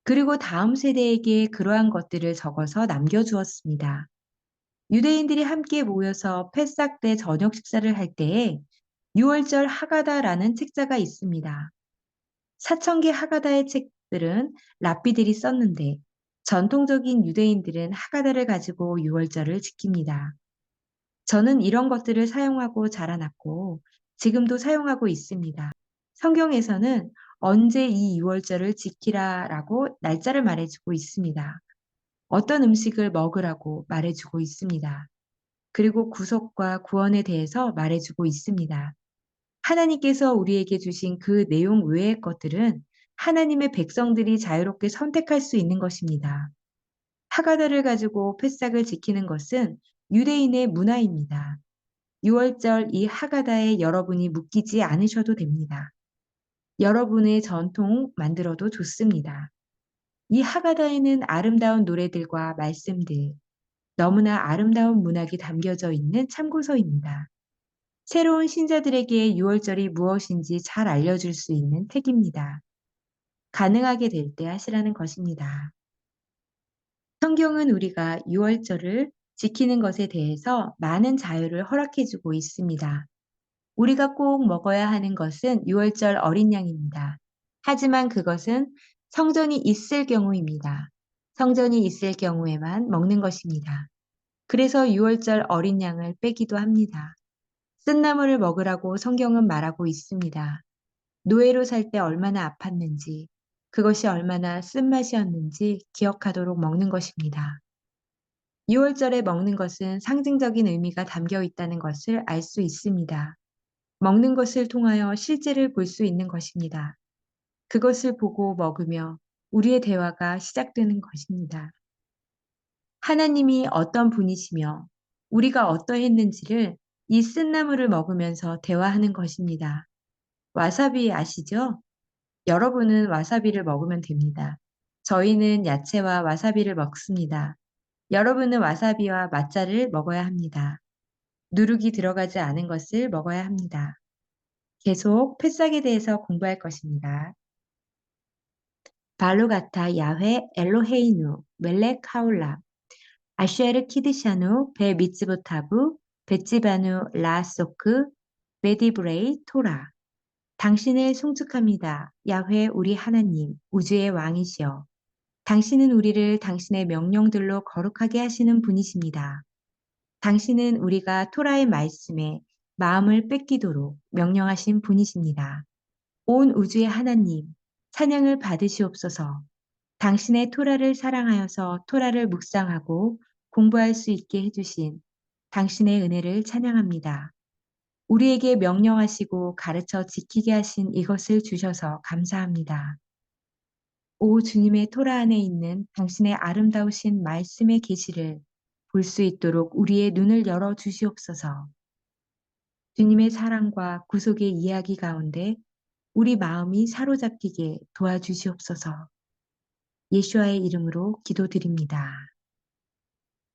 그리고 다음 세대에게 그러한 것들을 적어서 남겨주었습니다. 유대인들이 함께 모여서 패싹 때 저녁 식사를 할 때에 유월절 하가다라는 책자가 있습니다. 사천기 하가다의 책들은 랍비들이 썼는데 전통적인 유대인들은 하가다를 가지고 유월절을 지킵니다. 저는 이런 것들을 사용하고 자라났고 지금도 사용하고 있습니다. 성경에서는 언제 이 유월절을 지키라라고 날짜를 말해주고 있습니다. 어떤 음식을 먹으라고 말해주고 있습니다. 그리고 구속과 구원에 대해서 말해주고 있습니다. 하나님께서 우리에게 주신 그 내용 외의 것들은 하나님의 백성들이 자유롭게 선택할 수 있는 것입니다. 하가다를 가지고 패싹을 지키는 것은 유대인의 문화입니다. 6월절 이 하가다에 여러분이 묶이지 않으셔도 됩니다. 여러분의 전통 만들어도 좋습니다. 이 하가다에는 아름다운 노래들과 말씀들, 너무나 아름다운 문학이 담겨져 있는 참고서입니다. 새로운 신자들에게 6월절이 무엇인지 잘 알려줄 수 있는 책입니다. 가능하게 될 때 하시라는 것입니다. 성경은 우리가 6월절을 지키는 것에 대해서 많은 자유를 허락해주고 있습니다. 우리가 꼭 먹어야 하는 것은 6월절 어린 양입니다. 하지만 그것은 성전이 있을 경우입니다. 성전이 있을 경우에만 먹는 것입니다. 그래서 6월절 어린 양을 빼기도 합니다. 쓴나물을 먹으라고 성경은 말하고 있습니다. 노예로 살 때 얼마나 아팠는지, 그것이 얼마나 쓴맛이었는지 기억하도록 먹는 것입니다. 6월절에 먹는 것은 상징적인 의미가 담겨 있다는 것을 알 수 있습니다. 먹는 것을 통하여 실제를 볼 수 있는 것입니다. 그것을 보고 먹으며 우리의 대화가 시작되는 것입니다. 하나님이 어떤 분이시며 우리가 어떠했는지를 이 쓴나물을 먹으면서 대화하는 것입니다. 와사비 아시죠? 여러분은 와사비를 먹으면 됩니다. 저희는 야채와 와사비를 먹습니다. 여러분은 와사비와 맛자를 먹어야 합니다. 누룩이 들어가지 않은 것을 먹어야 합니다. 계속 패싹에 대해서 공부할 것입니다. 발루가타 야훼 엘로헤이누 멜렉 하울라 아쉐르 키드샤누 베 미츠보타부 베치바누 라소크 베디브레이 토라 당신을 송축합니다. 야훼 우리 하나님 우주의 왕이시여 당신은 우리를 당신의 명령들로 거룩하게 하시는 분이십니다. 당신은 우리가 토라의 말씀에 마음을 뺏기도록 명령하신 분이십니다. 온 우주의 하나님, 찬양을 받으시옵소서. 당신의 토라를 사랑하여서 토라를 묵상하고 공부할 수 있게 해주신 당신의 은혜를 찬양합니다. 우리에게 명령하시고 가르쳐 지키게 하신 이것을 주셔서 감사합니다. 오 주님의 토라 안에 있는 당신의 아름다우신 말씀의 계시를 볼 수 있도록 우리의 눈을 열어 주시옵소서. 주님의 사랑과 구속의 이야기 가운데 우리 마음이 사로잡히게 도와주시옵소서. 예수와의 이름으로 기도드립니다.